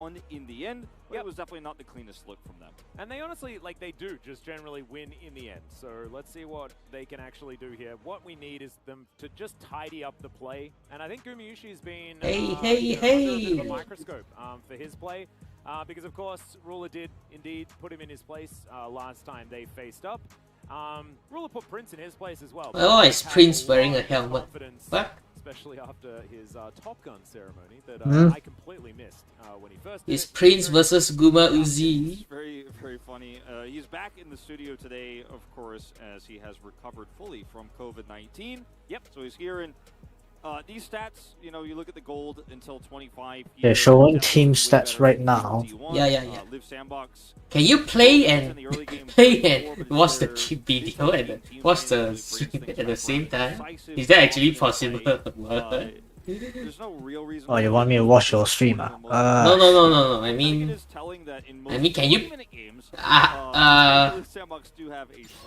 won in the end, but it was definitely not the cleanest look from them. And they honestly, like, they do just generally win in the end. So let's see what they can actually do here. What we need is them to just tidy up the play. And I think Gumayushi's been under a bit of a microscope for his play. Because, of course, Ruler did indeed put him in his place last time they faced up. Ruler put Prince in his place as well. Oh, is Prince wearing a helmet? What? Especially after his Top Gun ceremony that I completely missed when he first did. It's Prince versus Guma Uzi. Very, very funny. He's back in the studio today, of course, as he has recovered fully from COVID-19. Yep. So he's here, and these stats, you know, you look at the gold until 25. They're showing team stats right now. Yeah. Live Sandbox. Can you play and watch the key video and watch the stream at the same time? Is that actually possible? There's no real reason. Oh, you want me to watch your stream? No. I mean, can you?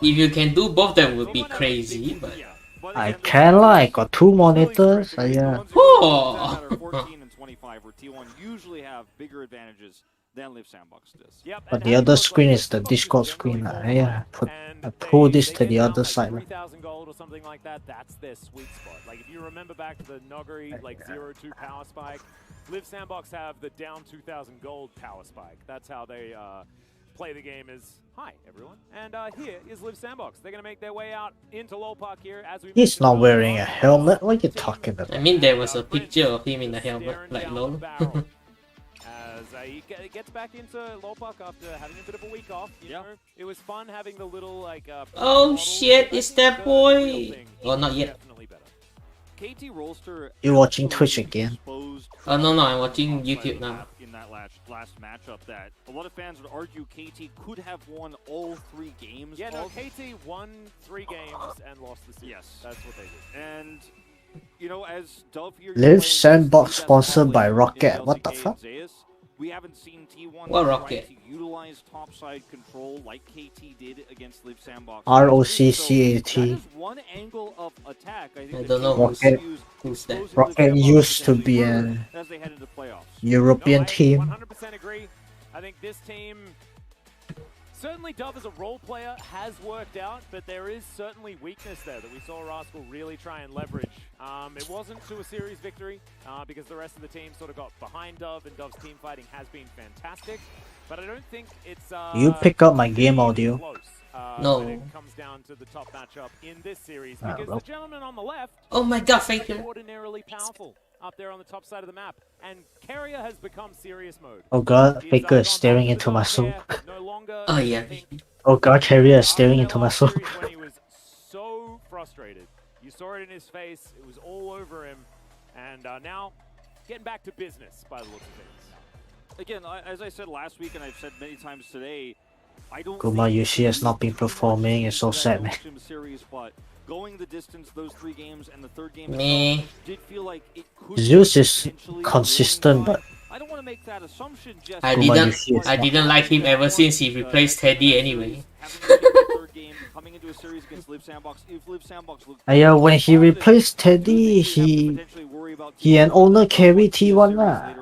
If you can do both, that would be crazy. But I can like got 2 monitors. Yeah. Oh. 14 and 25, where T1 usually have bigger advantages than Live Sandbox does. But the other screen is the Discord screen. Yeah, I pull this to the other side. 3,000 gold or something like that. That's their sweet spot. Like if you remember back to the Nogari like 0-2 power spike, Live Sandbox have the down 2,000 gold power spike. That's how they play the game. Is hi everyone, and here is Live Sandbox. They're gonna make their way out into Lol Park here as we. He's not wearing a helmet. What are you talking about? I mean, there was a picture of him in the helmet, like lol. As he gets back into Lol Park after having a bit of a week off. You know, it was fun having the little like. Oh shit! Is that boy? Oh, not yet. KT Rolster. You're watching Twitch again? Oh no, I'm watching YouTube now. In that last matchup, that a lot of fans would argue KT could have won all 3 games. Yeah, no, KT won 3 games and lost the series. Yes, that's what they did. And you know, as Dove here, Live Sandbox sponsored by Rocket. What the fuck? We haven't seen T1 Rocket? to utilize topside control like KT did against Live Sandbox. ROCCAT. One angle of attack. I don't know who's that. Rocket used to be an European team. 100% agree. I think this team, certainly Dove as a role player has worked out, but there is certainly weakness there that we saw Rascal really try and leverage. It wasn't to a series victory because the rest of the team sort of got behind Dove, and Dove's team fighting has been fantastic. But I don't think it's you pick up my game audio. Close, no. when it comes down to the top matchup in this series, because the gentleman on the left, oh my god, Faker, ordinarily powerful up there on the top side of the map, and Carrier has become serious mode. Oh god, Faker is staring into my soul. Oh yeah. Oh god, Carrier is staring into my soul. When he was so frustrated, you saw it in his face. It was all over him, and now getting back to business by the looks of things. Again, as I said last week, and I've said many times today, I don't. Gumayusi has not been performing. It's so sad, man. Series, but going the distance, those 3 games, and the 3rd game did feel like it could. Zeus is consistent, but I don't want to make that assumption. Just I didn't like him ever since he replaced Teddy anyway. Yeah, when he replaced Teddy, he and owner carry T1 lah.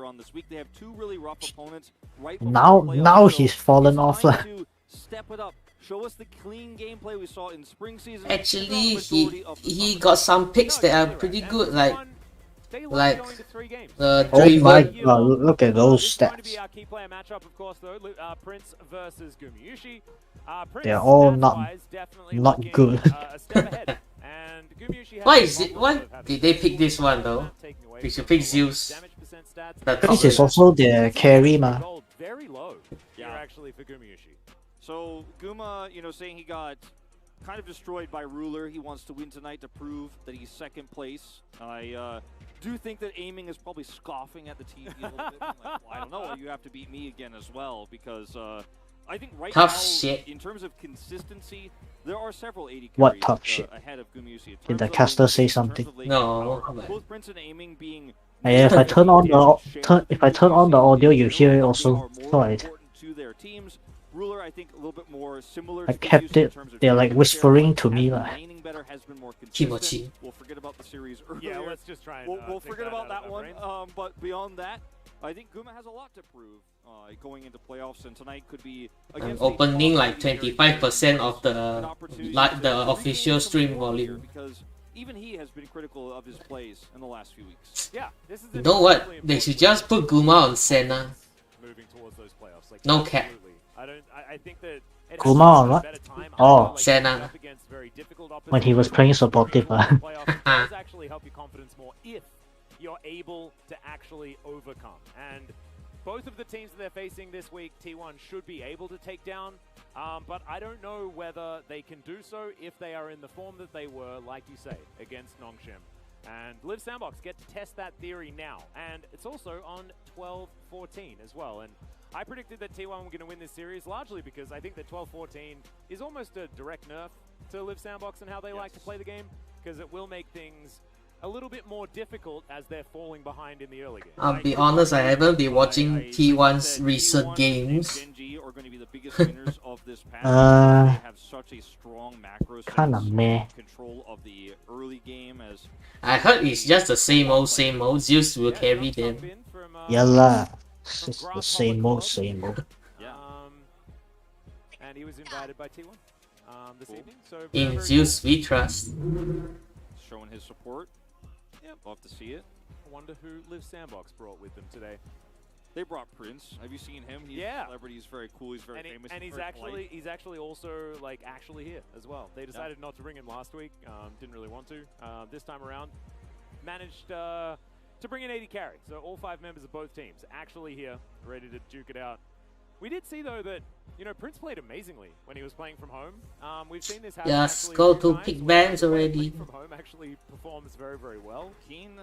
Now he's fallen off lah. Show us the clean gameplay we saw in spring season. Actually, he got some picks that are pretty good, like the oh my god, look at those stats. They're all not good. Why is it? Why did they pick this one though? We should pick Zeus. This is also their carry, ma. Very low here actually for Gumayusi. So Guma, you know, saying he got kind of destroyed by Ruler. He wants to win tonight to prove that he's 2nd place. I do think that aiming is probably scoffing at the TV a little bit. Like, well, I don't know, you have to beat me again as well, because I think right now, in terms of consistency, there are several 80 what tough shit? Ahead of Gumayusi. Did the caster say something? No. Both Prince and aiming being yeah, if I turn on the audio, you hear it also. Right. To their teams. Ruler, I think, a little bit more similar. I kept it. They're like whispering to me, like. Kimochi. We'll forget about the series earlier. Yeah, let's just try and we'll forget about that one. But beyond that, I think Guma has a lot to prove going into playoffs, and tonight could be I'm against opening like 25% of the official stream volume. because even he has been critical of his plays in the last few weeks. Yeah, this is You know what? They should just put Guma on Senna. moving towards those playoffs. Like, No cap. absolutely. I think that it Guma has on what? a better time. Oh. Like, Senna. up against very difficult When he was playing supportive. playoffs, it does actually help your confidence more if you're able to actually overcome. And both of the teams that they're facing this week, T1 should be able to take down. But I don't know whether they can do so if they are in the form that they were, like you say, against Nongshim. And Live Sandbox get to test that theory now. And it's also on 12-14 as well. And I predicted that T1 were going to win this series largely because I think that 12-14 is almost a direct nerf to Live Sandbox and how they like to play the game, because it will make things a little bit more difficult as they're falling behind in the early game. I'll be honest, I haven't been watching T1's recent games. Are going to be the biggest winners of this patch. They have such a strong macro Kinda meh. control of the early game as I heard it's just the same old. Zeus will carry them. Yeah lah. It's just the same old, same old. Yeah. And he was invited by T1 this evening. So In very Zeus we trust. showing his support. Yeah, love to see it. I wonder who Live Sandbox brought with them today. They brought Prince. Have you seen him? He's Yeah. a celebrity. He's very cool. He's very famous. And he's very actually also actually here as well. They decided not to bring him last week. Didn't really want to. This time around, managed to bring in 80 carry. So all 5 members of both teams actually here, ready to duke it out. We did see though that Prince played amazingly when he was playing from home. We've seen this happen. Just actually go a few to times pick where bands playing already. From home actually performs very, very well. Keen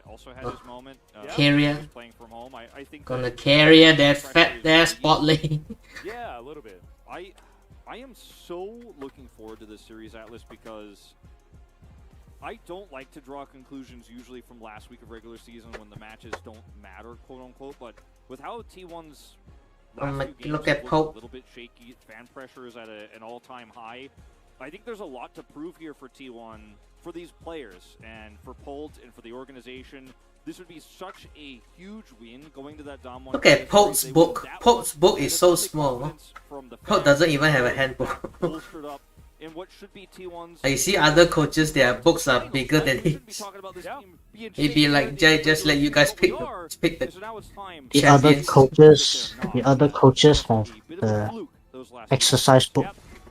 also had his moment. Carrier. He was playing from home. I think Gonna that carry that pressure fat is there really spot lane. Yeah, a little bit. I am so looking forward to this series, Atlas, because I don't like to draw conclusions usually from last week of regular season when the matches don't matter, quote unquote. But with how T1's last few Look games at look Pope. a little bit shaky, fan pressure is at an all-time high. I think there's a lot to prove here for T1, for these players, and for Polt, and for the organization. This would be such a huge win going to that Dom 1. Look at Polt's book. Polt's book is so small. Polt doesn't even have a handbook. Bolstered up in what should be T1's. I see other coaches, their books are bigger than his. It'd be like, just let you guys pick the The other coaches have the exercise book.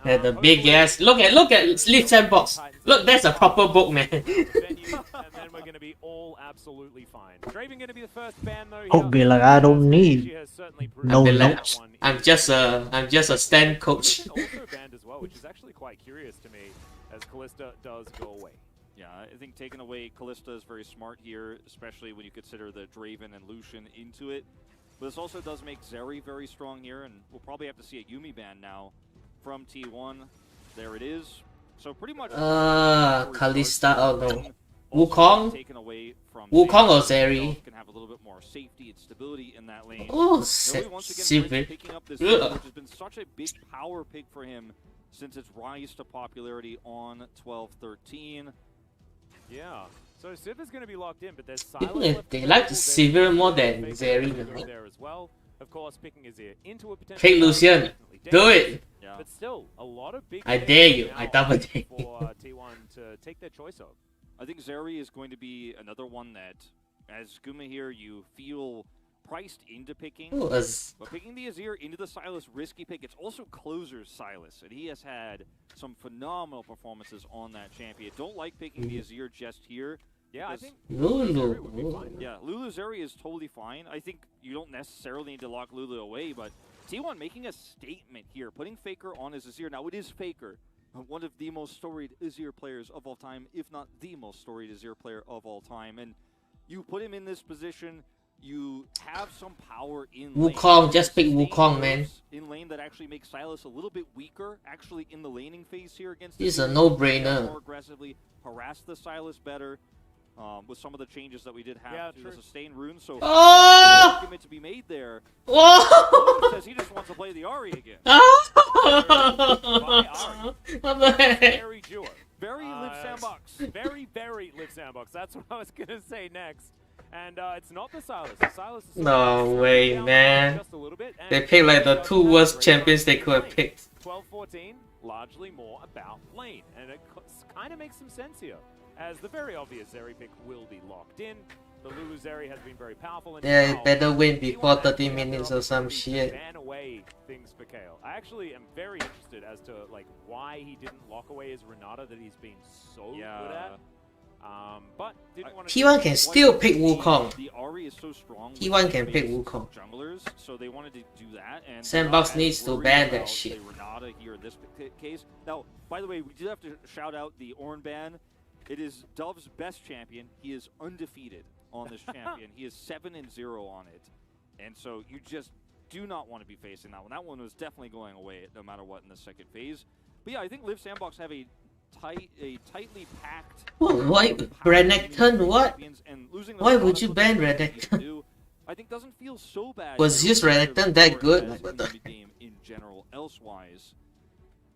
and the big ass. Look at Live Sandbox. Look, that's a proper book, man. And then we're going to be all absolutely fine. Draven going to be the first ban though. Hope be like, I don't need no I'll be like, notes. I'm just a stand coach. Also banned as well, which is actually quite curious to me, as Callista does go away. Yeah, I think taking away Callista is very smart here, especially when you consider the Draven and Lucian into it. But this also does make Zeri very strong here, and we'll probably have to see a Yuumi ban now from T1. There it is. So pretty much. Kalista, oh no. Also Wukong? taken away from Wukong or Zeri. Zeri? Can have a little bit more safety and stability in that lane. Oh, Noe once again Sivir. picking up this Ugh. lead, which has been such a big power pick for him since its rise to popularity on 12-13. Yeah. So Sivir's going to be locked in, but there's People, Silas left they to like go. Sivir There's more than Faker Zeri. there as well. Of course, picking his ear into a potential. Hey, Lucian, definitely do dangerous, it. Yeah. But still, a lot of big. I games dare you. now I double dare you. for T1 to take their choice of. I think Zeri is going to be another one that, as Guma here, you feel priced into picking. Ooh, But picking the Azir into the Sylas, risky pick. It's also closer's Sylas, and he has had some phenomenal performances on that champion. Don't like picking the Azir just here. Yeah, I because- think Lulu. would be fine. Yeah, Lulu Zeri is totally fine. I think you don't necessarily need to lock Lulu away, but T1 making a statement here, putting Faker on his Azir. Now, it is Faker, one of the most storied Azir players of all time, if not the most storied Azir player of all time. And you put him in this position, you have some power in lane. Wukong, just pick Sustain Wukong, man. moves in lane that actually makes Sylas a little bit weaker, actually in the laning phase here against This is a Azir. no-brainer. More aggressively, harass the Sylas better. With some of the changes that we did have to true. the sustain rune, so Oh! argument to be made there. Whoa! He says he just wants to play the Ari again. What the heck? Very duo. Very Live Sandbox. Very, very Live Sandbox. That's what I was going to say next. And it's not the Silas. The Silas is No way, man. just a little bit, They picked like the two worst champions they could have picked. 12-14, largely more about lane, and it kind of makes some sense here, as the very obvious Zeri pick will be locked in. The Lulu Zeri has been very powerful, and Yeah, it better win before 30 minutes or some shit. Ban away things for Kale. I actually am very interested as to like why he didn't lock away his Renata that he's been so good at. But didn't want to T1 can still pick Wukong. The Ahri is so strong. T1 can pick Wukong. Junglers, so they wanted to do that. And Sandbox needs to ban that shit. Renata here in this case. Now, by the way, we do have to shout out the Ornn ban. It is Dove's best champion. He is undefeated on this champion. He is 7-0 on it, and so you just do not want to be facing that one. That one was definitely going away no matter what in the second phase. But yeah, I think Liv Sandbox have a tightly packed. Why Renekton? What? Why would you ban Renekton? I think doesn't feel so bad. Was just Renekton that good? Game in general, elsewise.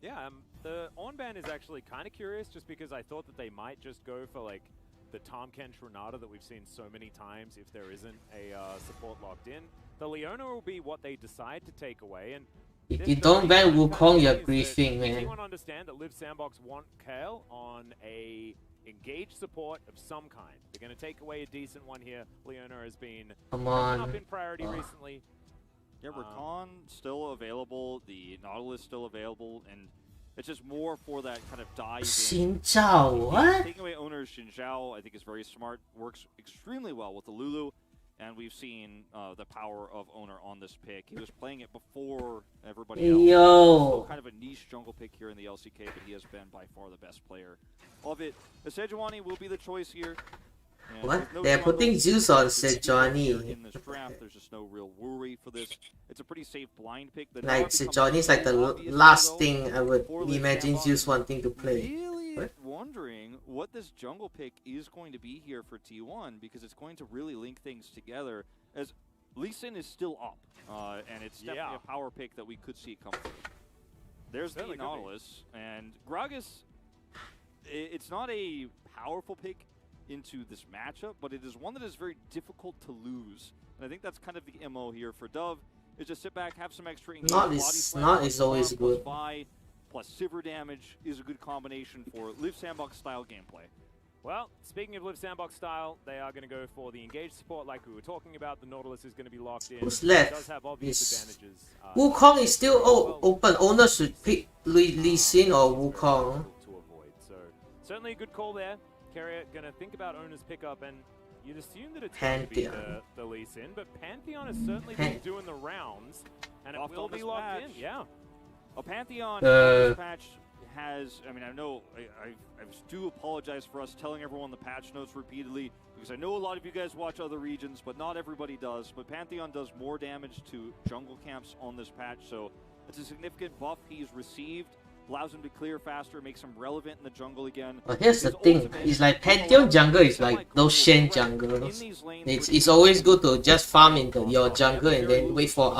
Yeah, the on ban is actually kind of curious, just because I thought that they might just go for like the Tahm Kench Renata that we've seen so many times if there isn't a support locked in. The Leona will be what they decide to take away, and if you don't ban Wukong, you're griefing, man. Anyone understand that Liv Sandbox want Kale on a engaged support of some kind? They're going to take away a decent one here. Leona has been up in priority recently. Yeah, Rakan still available, the Nautilus still available, and it's just more for that kind of dive in. Xin Zhao, what? Taking away owner's Xin Zhao, I think is very smart, works extremely well with the Lulu, and we've seen the power of owner on this pick. He was playing it before everybody else. Yo! Kind of a niche jungle pick here in the LCK, but he has been by far the best player of it. The Sejuani will be the choice here. And what? no They're putting Zeus on Sejuani. Sejuani. In this draft, there's just no real worry for this. It's a pretty safe blind pick. Like Sejuani is like the last thing I would imagine Zeus wanting to play. Really wondering what this jungle pick is going to be here for T1, because it's going to really link things together, as Lee Sin is still up, and it's definitely a power pick that we could see come through. There's the Nautilus, and Gragas, it's not a powerful pick into this matchup, but it is one that is very difficult to lose. And I think that's kind of the MO here for Dove, is just sit back, have some extra engagement. Not is always good. Plus Sivir damage is a good combination for Liv Sandbox style gameplay. Well, speaking of Liv Sandbox style, they are going to go for the engaged support like we were talking about. The Nautilus is going to be locked in. Who's left? It does have obvious advantages. Wukong is still open. Owner should pick Lee Sin or Wukong. To avoid. So certainly a good call there. Carrier going to think about owner's pickup, and you'd assume that it's going to be the Lee Sin, but Pantheon has certainly been doing the rounds, and it will be locked in. Yeah. A Pantheon this patch has, I mean, I know I do apologize for us telling everyone the patch notes repeatedly, because I know a lot of you guys watch other regions, but not everybody does. But Pantheon does more damage to jungle camps on this patch, so it's a significant buff he's received. Allows him to clear faster, makes him relevant in the jungle again. But here's the thing, it's like Pantheon jungle is like those Shen junglers. It's always good to just farm into your jungle and then wait for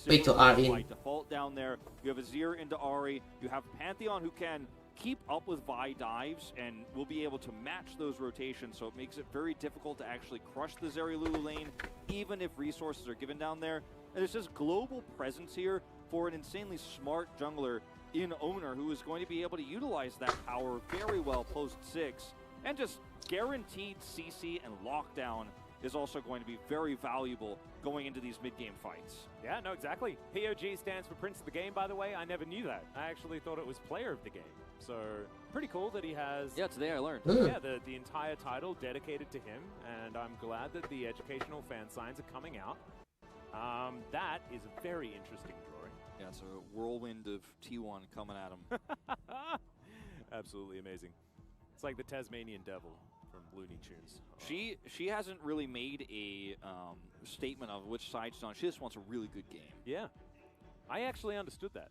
wait to R in. Default down there, you have Azir into Ahri, you have Pantheon who can keep up with Vi dives and will be able to match those rotations, so it makes it very difficult to actually crush the Zeri Lulu lane, even if resources are given down there. And there's just global presence here for an insanely smart jungler in Owner, who is going to be able to utilize that power very well post-6, and just guaranteed CC and lockdown is also going to be very valuable going into these mid-game fights. Yeah, no, exactly. POG stands for Prince of the Game, by the way. I never knew that. I actually thought it was Player of the Game. So, pretty cool that he has... Yeah, today I learned. Yeah, the entire title dedicated to him, and I'm glad that the educational fan signs are coming out. That is a very interesting drawing. Yeah, it's a whirlwind of T1 coming at him. Absolutely amazing. It's like the Tasmanian Devil from Looney Tunes. She hasn't really made a statement of which side she's on. She just wants a really good game. Yeah. I actually understood that.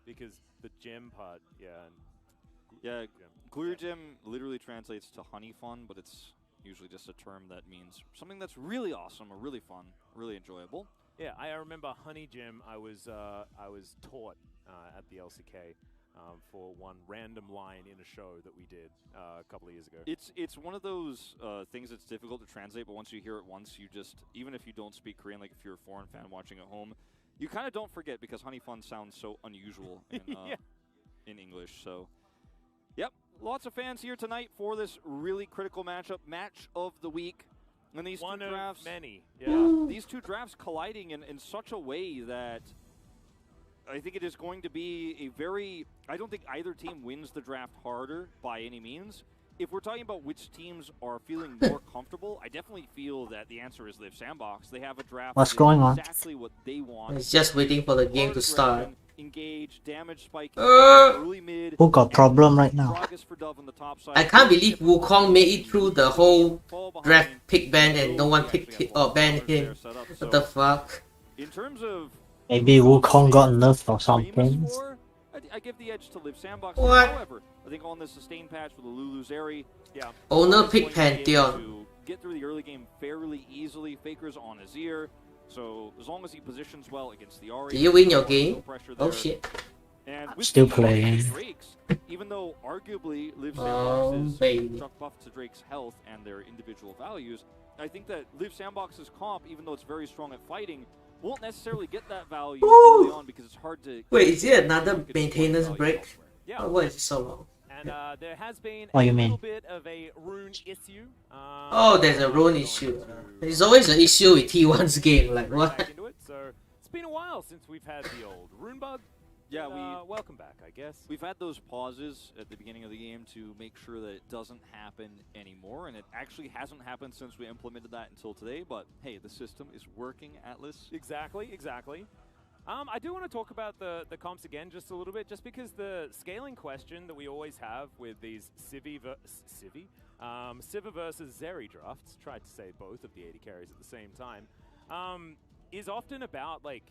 Because the gem part, Clear Gem literally translates to honey fun, but it's usually just a term that means something that's really awesome or really fun, really enjoyable. Yeah, I remember Honey Gem. I was taught at the LCK for one random line in a show that we did a couple of years ago. It's one of those things that's difficult to translate, but once you hear it once, you just, even if you don't speak Korean, like if you're a foreign fan watching at home, you kind of don't forget because Honey Fun sounds so unusual in, in English. So, yep, lots of fans here tonight for this really critical matchup, match of the week. And these one two drafts, of many. Yeah. These two drafts colliding in such a way that I think it is going to be a very, I don't think either team wins the draft harder by any means. If we're talking about which teams are feeling more comfortable, I definitely feel that the answer is Live Sandbox. They have a draft. What's going on? Exactly what they want. It's just waiting for the game to start. Engage, damage spike, early mid. Who got problem right now? I can't believe Wukong made it through the whole draft pick ban and no one picked it or banned him. What the fuck? In terms of Maybe Wukong got nerfed or something. I give the edge to Live Sandbox. What? However, I think on the sustain patch with the Lulu Zeri, Owner pick Pantheon. to get through the early game fairly easily. Faker's on Azir, so as long as he positions well against the Ahri. Did you win your game? no pressure Oh there. shit. And I'm with still the playing. Drakes, even though arguably Live Oh, Sandbox is baby. chuck buff to Drake's health and their individual values, I think that Live Sandbox's comp, even though it's very strong at fighting, won't necessarily get that value early on because it's hard to... Wait, is it another maintenance break? Yeah. Oh, why is it so long? And there has been What a you mean? little bit of a rune issue. Oh, there's a rune issue. There's always an issue with T1's game, like what? Back into it. So it's been a while since we've had the old rune bug. Yeah, But, welcome back, I guess. we've had those pauses at the beginning of the game to make sure that it doesn't happen anymore, and it actually hasn't happened since we implemented that until today, but hey, the system is working, Atlas. Exactly. I do want to talk about the comps again just a little bit, just because the scaling question that we always have with these Sivir versus Zeri drafts, tried to say both of the 80 carries at the same time, is often about like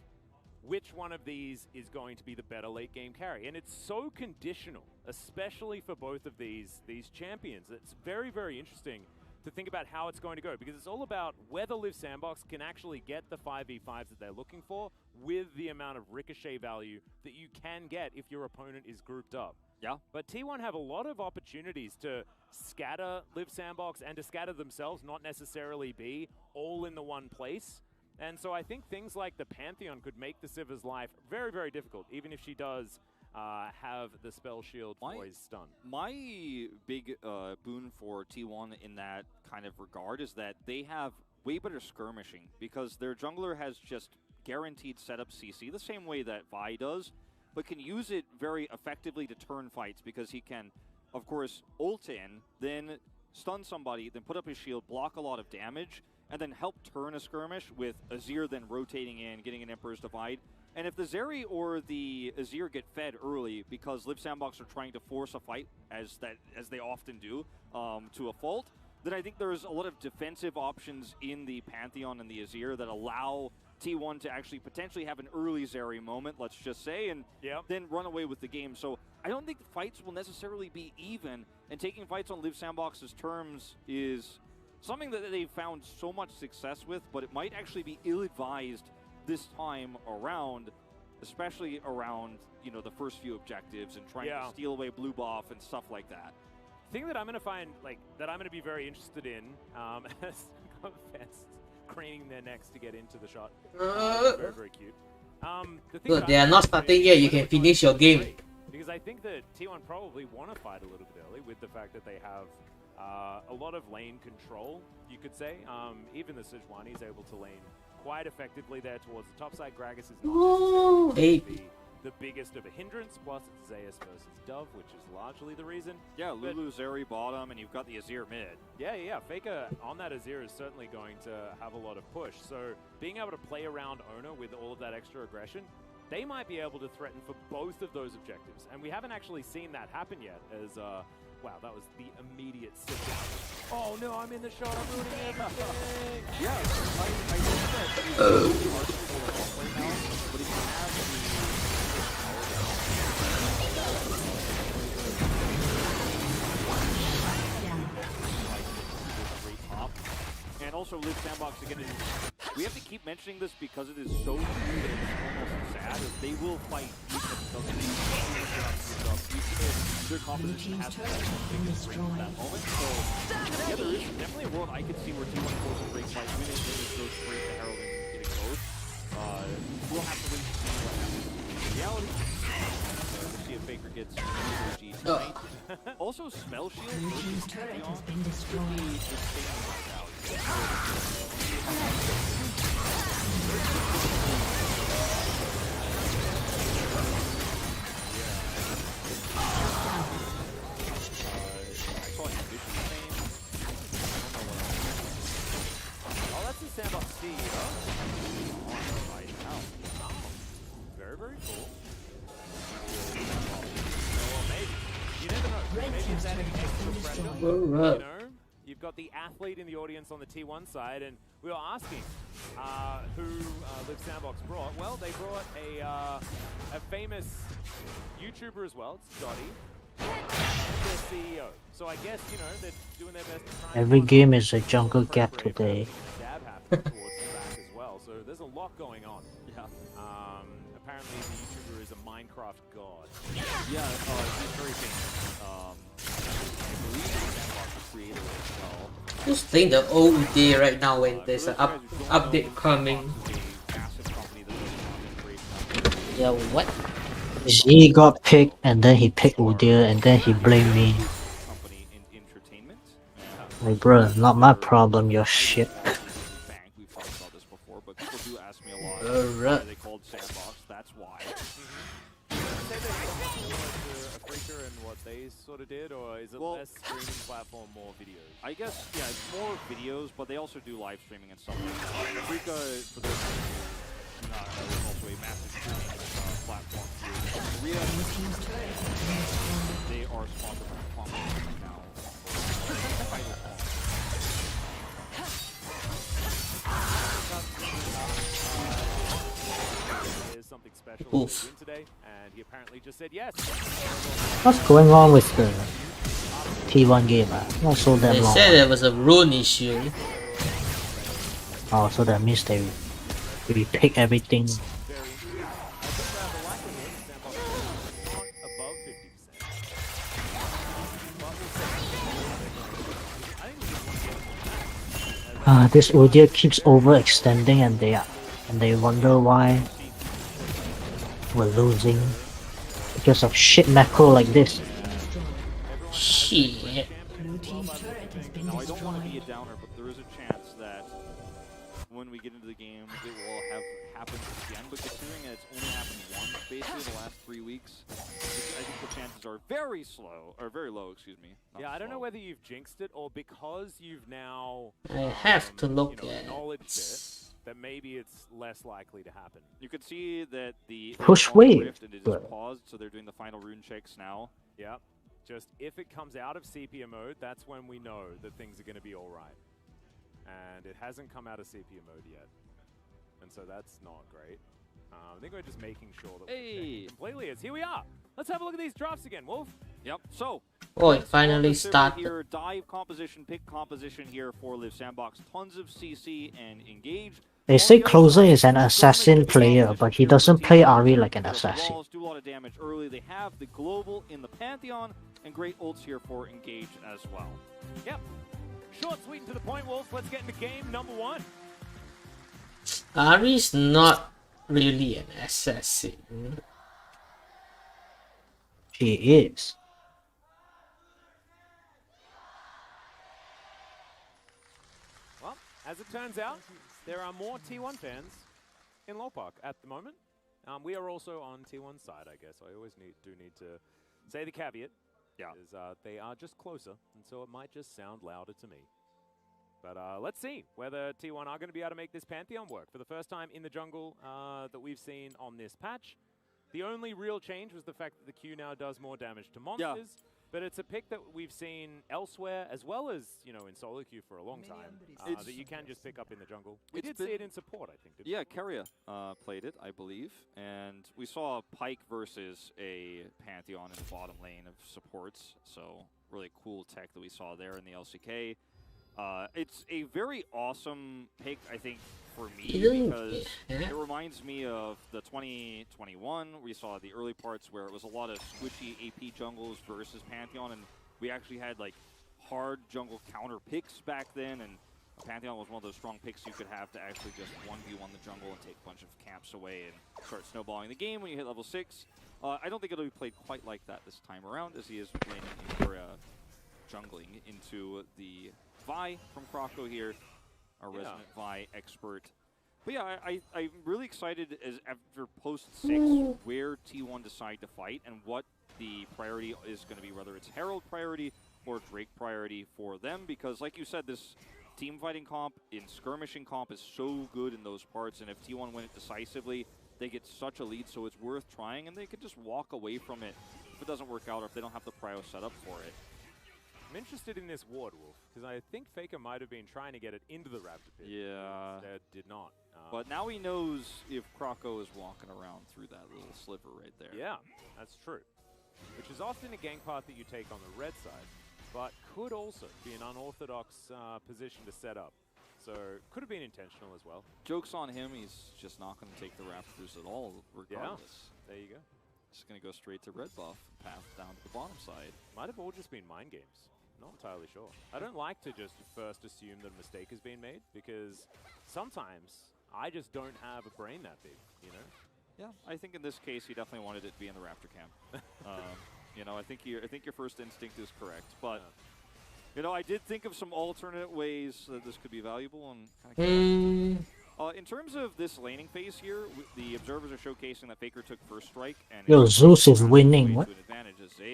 which one of these is going to be the better late game carry. And it's so conditional, especially for both of these champions. It's very, very interesting to think about how it's going to go, because it's all about whether Live Sandbox can actually get the 5v5s that they're looking for with the amount of ricochet value that you can get if your opponent is grouped up. Yeah. But T1 have a lot of opportunities to scatter Live Sandbox and to scatter themselves, not necessarily be all in the one place. And so I think things like the Pantheon could make the Sivir's life very, very difficult, even if she does have the spell shield for his stun. My big boon for T1 in that kind of regard is that they have way better skirmishing, because their jungler has just guaranteed setup CC the same way that Vi does, but can use it very effectively to turn fights, because he can, of course, ult in, then stun somebody, then put up his shield, block a lot of damage, and then help turn a skirmish with Azir then rotating in, getting an Emperor's Divide. And if the Zeri or the Azir get fed early because Live Sandbox are trying to force a fight, as they often do, to a fault, then I think there's a lot of defensive options in the Pantheon and the Azir that allow T1 to actually potentially have an early Zeri moment, let's just say, and then run away with the game. So I don't think the fights will necessarily be even, and taking fights on Live Sandbox's terms is something that they've found so much success with, but it might actually be ill-advised this time around, especially around, you know, the first few objectives and trying to steal away blue buff and stuff like that. The thing that I'm going to find, like, that I'm going to be very interested in, as Fest craning their necks to get into the shot. Very, very cute. Look, they are not starting yet, you can finish your game. Because I think that T1 probably want to fight a little bit early with the fact that they have a lot of lane control, you could say. Even the Sejuani is able to lane quite effectively there towards the top side. Gragas is not necessarily the biggest of a hindrance, plus it's Zeus versus Dove, which is largely the reason. Yeah, Lulu, Zeri bottom, and you've got the Azir mid. Yeah, Faker on that Azir is certainly going to have a lot of push. So being able to play around Ona with all of that extra aggression, they might be able to threaten for both of those objectives. And we haven't actually seen that happen yet, as wow, that was the immediate sit down. Oh no, I'm in the shot, I'm ruining everything! Yeah, I think that right now, but if you have and also Live Sandbox again. we have to keep mentioning this because it is so true that it's almost sad that they will fight even if it doesn't their composition has to be biggest strength at that moment. So yeah, there is definitely a world I could see where T1 forces a break fight, win it, and it goes straight to heralding and getting both. We'll have to wait to see what happens in reality. We'll see if Faker gets OMG tonight. Also, Spell Shield versus Pantheon could be the same Sandbox C, very, very cool. Well, maybe. You never know. Maybe it's adding extra pressure. You know, you've got the athlete in the audience on the T1 side, and we were asking who Live Sandbox brought. Well, they brought a famous YouTuber as well. It's Dottie. Their CEO. So I guess, you know, they're doing their best to try. Every game is a jungle gap today. Towards the back as well, so there's a lot going on. Yeah. Apparently the YouTuber is a Minecraft god. Yeah, he's very famous. I believe Sandbox is creator as well. Just playing the old day right now when there's an update coming. Yeah, what? He got picked and then he picked Udyr and then he blamed me. Like, bro, not my problem, your shit. We've talked about this before, but people do ask me a lot why they called Sandbox. That's why. A Freaker and what they sort of did, or is it less streaming platform, more videos? I guess, yeah, it's more videos, but they also do live streaming and stuff like that. Freaka, for those who is also a massive streaming platform here in Korea. They are sponsored by Congress now. Something special Oof. today, and he apparently just said yes. What's going on with the T1 game? Not so damn They long. said there was a rune issue. Oh, so that means they repick everything. This Udyr keeps overextending, and they wonder why we're losing because of shit macro like this. Shit. Now, I don't want to be a downer, but there is a chance that when we get into the game, it will have happened again. But considering that it's only happened once, basically in the last 3 weeks, I think the chances are very low, excuse me. Yeah, I don't know whether you've jinxed it or because you've now I have to look at acknowledged it, that maybe it's less likely to happen. You could see that the Push wave, rift and it is paused, so they're doing the final rune checks now. Yeah, just if it comes out of sepia mode, that's when we know that things are going to be all right. And it hasn't come out of sepia mode yet, and so that's not great. I think we're just making sure that we're completely is. Here we are. Let's have a look at these drafts again, Wolf. Yep. So. Oh, it finally started. Here, dive composition, pick composition here for Live Sandbox. Tons of CC and engage. They say Closer is an assassin player, but he doesn't play Ahri like an assassin. Do a lot of damage early. They have the global in the Pantheon and great ults here for engage as well. Yep. Short, sweet, and to the point, Wolf. Let's get into game number 1. Ahri's not really an assassin. She is. Well, as it turns out, there are more T1 fans in Lowpark at the moment. We are also on T1's side, I guess. I always do need to say the caveat. Yeah. Is they are just closer, and so it might just sound louder to me. But let's see whether T1 are going to be able to make this Pantheon work. For the first time in the jungle that we've seen on this patch, the only real change was the fact that the Q now does more damage to monsters. Yeah. But it's a pick that we've seen elsewhere, as well as, you know, in solo queue for a long time, that you can just pick up in the jungle. We did see it in support, I think. Yeah, Keria played it, I believe. And we saw Pyke versus a Pantheon in the bottom lane of supports. So really cool tech that we saw there in the LCK. It's a very awesome pick, I think, for me Isn't- because yeah. it reminds me of the 2021. We saw the early parts where it was a lot of squishy AP jungles versus Pantheon, and we actually had like hard jungle counter picks back then, and Pantheon was one of those strong picks you could have to actually just 1v1 the jungle and take a bunch of camps away and start snowballing the game when you hit level 6. I don't think it'll be played quite like that this time around, as he is laning or jungling into the Vi from Croco here, our resident Vi expert. But yeah, I'm really excited as after post 6 where T1 decide to fight and what the priority is going to be, whether it's Herald priority or Drake priority for them, because like you said, this team fighting comp in skirmishing comp is so good in those parts, and if T1 win it decisively, they get such a lead, so it's worth trying, and they could just walk away from it if it doesn't work out or if they don't have the prio set up for it. I'm interested in this ward, Wolf, because I think Faker might have been trying to get it into the Raptor pit. Yeah. That did not. But now he knows if Croco is walking around through that little sliver right there. Yeah, that's true. Which is often a gank path that you take on the red side, but could also be an unorthodox position to set up. So could have been intentional as well. Joke's on him, he's just not going to take the Raptors at all, regardless. Yeah, there you go. Just going to go straight to red buff, path down to the bottom side. Might have all just been mind games. Not entirely sure. I don't like to just first assume that a mistake has been made, because sometimes I just don't have a brain that big, you know? Yeah, I think in this case he definitely wanted it to be in the Raptor camp. You know, I think your first instinct is correct, but you know, I did think of some alternate ways that this could be valuable and kind of. In terms of this laning phase here, the observers are showcasing that Faker took first strike and Yo, Zeus is winning. What?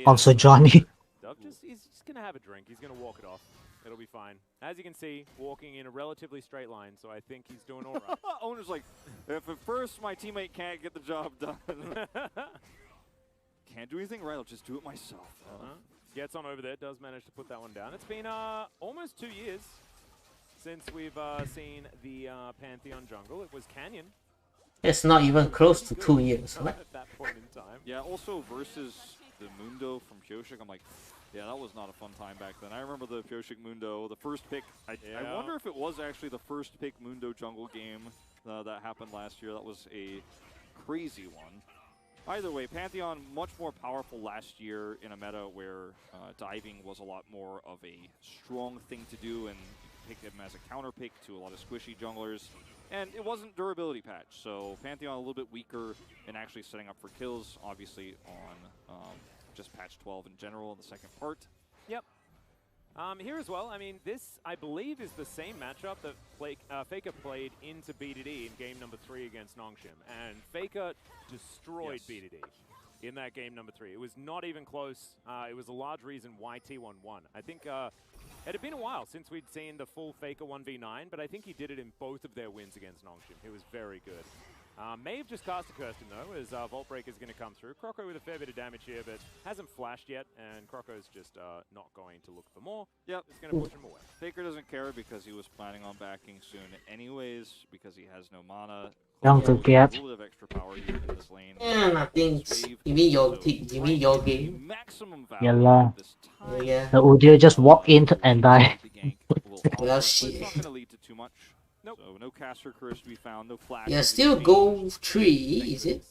On Johnny. Doug he's just gonna have a drink. He's gonna walk it off. It'll be fine. As you can see, walking in a relatively straight line, so I think he's doing all right. Owner's like, if at first my teammate can't get the job done, can't do anything right, I'll just do it myself. Gets on over there, does manage to put that one down. It's been almost 2 years since we've seen the Pantheon jungle. It was Canyon. It's not even close to 2 years, right? At that point in time. Yeah, also versus the Mundo from Pyoshik, I'm like, yeah, that was not a fun time back then. I remember the Pyoshik Mundo, the first pick. I wonder if it was actually the first pick Mundo jungle game that happened last year. That was a crazy one. Either way, Pantheon much more powerful last year in a meta where diving was a lot more of a strong thing to do, and you pick him as a counter pick to a lot of squishy junglers. And it wasn't durability patch, so Pantheon a little bit weaker in actually setting up for kills, obviously on just patch 12 in general in the second part. Yep. Here as well, I mean, this, I believe, is the same matchup that Faker played into BDD in game number 3 against Nongshim. And Faker destroyed BDD in that game number 3. It was not even close. It was a large reason why T1 won. I think it had been a while since we'd seen the full Faker 1v9, but I think he did it in both of their wins against Nongshim. He was very good. May have just cast a Kirsten though, as Vault Breaker's going to come through. Croco with a fair bit of damage here, but hasn't flashed yet, and Croco's just not going to look for more. Yep. It's going to push him away. Faker doesn't care because he was planning on backing soon anyways, because he has no mana. Don't forget. A little bit of extra power here in this lane. Yeah, nothing. You mean your game? Maximum Yeah, value this time. Yeah. The Udyr just walk in and die. Well, shit. It's not going to lead to too much. Nope. So no caster curse to be found, no flash. Yeah, still go 3, is it?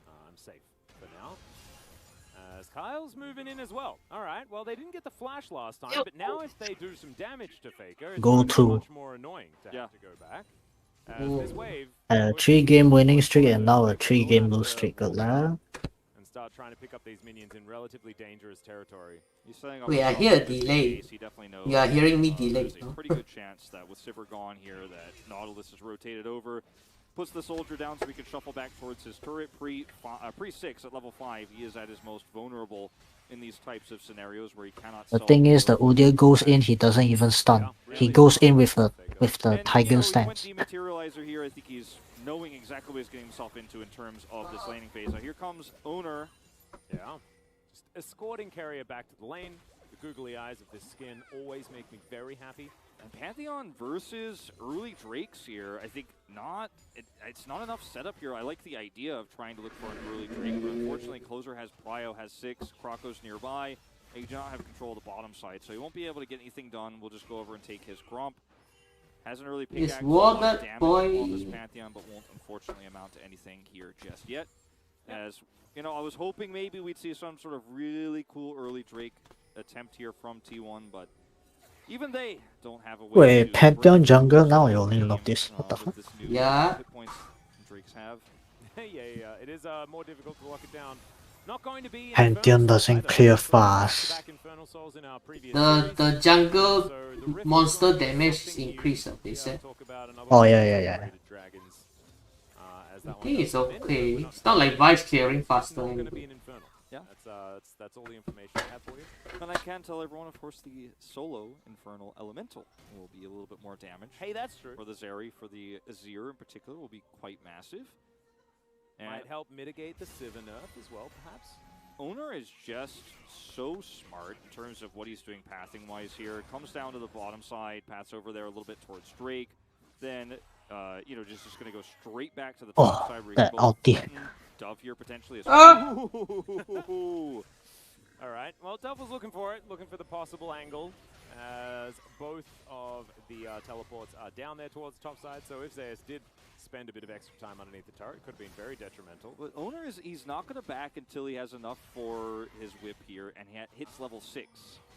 I'm safe for now. As Kyle's moving in as well. All right, well, they didn't get the flash last time, but now if they do some damage to Faker, it's Go to. much more annoying to have to go back. This wave, 3-game winning streak and now a 3-game lose streak. Good luck. and start trying to pick up these minions in relatively dangerous territory. He's setting up Wait, I hear a delay. he definitely knows, You are hearing me delay, there's a no? pretty good chance that with Sivir gone here, that Nautilus is rotated over, puts the soldier down so he can shuffle back towards his turret. Pre-6 at level 5, he is at his most vulnerable in these types of scenarios where he cannot. The thing is, the Udyr goes in, he doesn't even stun. He goes in with the tiger stance. Dematerializer here, I think he's knowing exactly what he's getting himself into in terms of this laning phase. Now here comes Owner. Yeah. Just escorting Carrier back to the lane. The googly eyes of this skin always make me very happy. And Pantheon versus early Drakes here, I think it's not enough setup here. I like the idea of trying to look for an early Drake, but unfortunately Closer has Prio, has 6, Croco's nearby. He does not have control of the bottom side, so he won't be able to get anything done. We'll just go over and take his Gromp. Hasn't really It's pickaxed a lot of Warlock damage boy. on this Pantheon, but won't unfortunately amount to anything here just yet. As, you know, I was hoping maybe we'd see some sort of really cool early Drake attempt here from T1, but even they don't have a way Wait, to Pantheon break jungle? through Now I the only game, noticed. What the with fuck? this new Yeah. hit points Drakes have. Yeah. It is more difficult to lock it down. Not going to be Pantheon doesn't clear fast. The jungle monster damage increase, they said. Oh, yeah. I think it's okay. It's not like Vice clearing faster. Yeah. That's all the information I have for you. And I can tell everyone, of course, the solo Infernal Elemental will be a little bit more damage. Hey, that's true. For the Zeri, for the Azir in particular, will be quite massive. And Might help mitigate the Sivir nerf as well, perhaps. Owner is just so smart in terms of what he's doing pathing-wise here. It comes down to the bottom side, paths over there a little bit towards Drake. Then, you know, just going to go straight back to the top side where that ulti. Dove here potentially as All right. Well, Dove was looking for it, looking for the possible angle, as both of the teleports are down there towards the top side. So if Zeus did spend a bit of extra time underneath the turret, it could have been very detrimental. But Owner he's not going to back until he has enough for his whip here and hits level 6.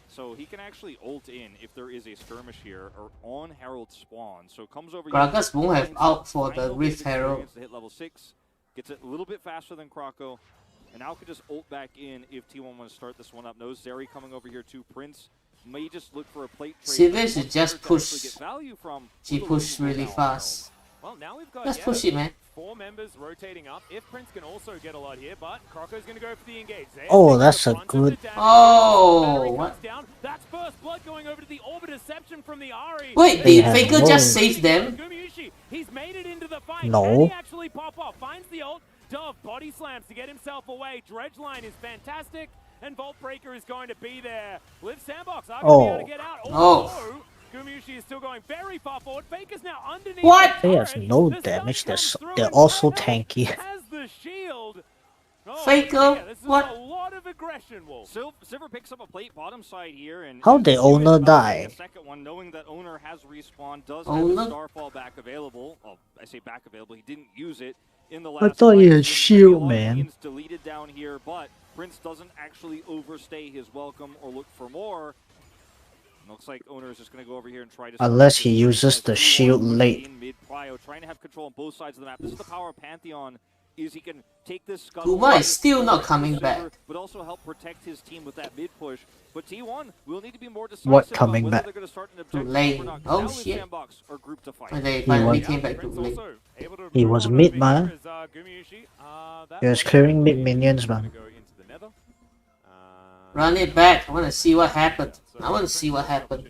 So he can actually ult in if there is a skirmish here or on Herald spawn. So comes over Gragas won't have out for the Rift Herald. To hit level 6. Gets it a little bit faster than Kroko. And now could just ult back in if T1 wants to start this one up. No Zeri coming over here too. Prince may just look for a plate trade. Sivir should just push. She pushed really fast. Well, now we've got Just push it, man. 4 members rotating up. If Prince can also get a lot here, but Kroko's going to go for the engage. Oh, that's a good... Oh, what? That's first blood going over to the Orbit Deception from the Ahri. Wait, did Faker just save them? Gumayusi, he's made it into the fight. No. Can he actually pop off? Finds the ult. Dove body slams to get himself away. Dredge line is fantastic, and Vault Breaker is going to be there. Live Sandbox are going to be able to get out. Oh. Gumayusi is still going very far forward. Faker's now underneath. What? They have no damage. They're also tanky. Has the shield. Faker, yeah, this is what? a lot of aggression, Wolf. Silver picks up a plate bottom side here. And How did Owner die? The second one, knowing that Owner has respawn, does Owner? have Starfall back available. Oh, I say back available. He didn't use it in the last I thought he fight. had shield, man. Minions deleted down here, but Prince doesn't actually overstay his welcome or look for more. Looks like Owner is just going to go over here and try to... Unless he uses the shield late. Mid-prio, trying to have control on both sides of the map. This is the power of Pantheon, is he can take this scuttle... Kuma is still not coming back. But also help protect his team with that mid-push. But T1 will need to be more decisive. What coming whether back? They're going to start an Too objective late. or not. Oh, Now shit. Sandbox are grouped to fight. When they He finally was- came back to play. He was mid, man. He was clearing mid minions, man. Run it back. I want to see what happened. I want to see what happened.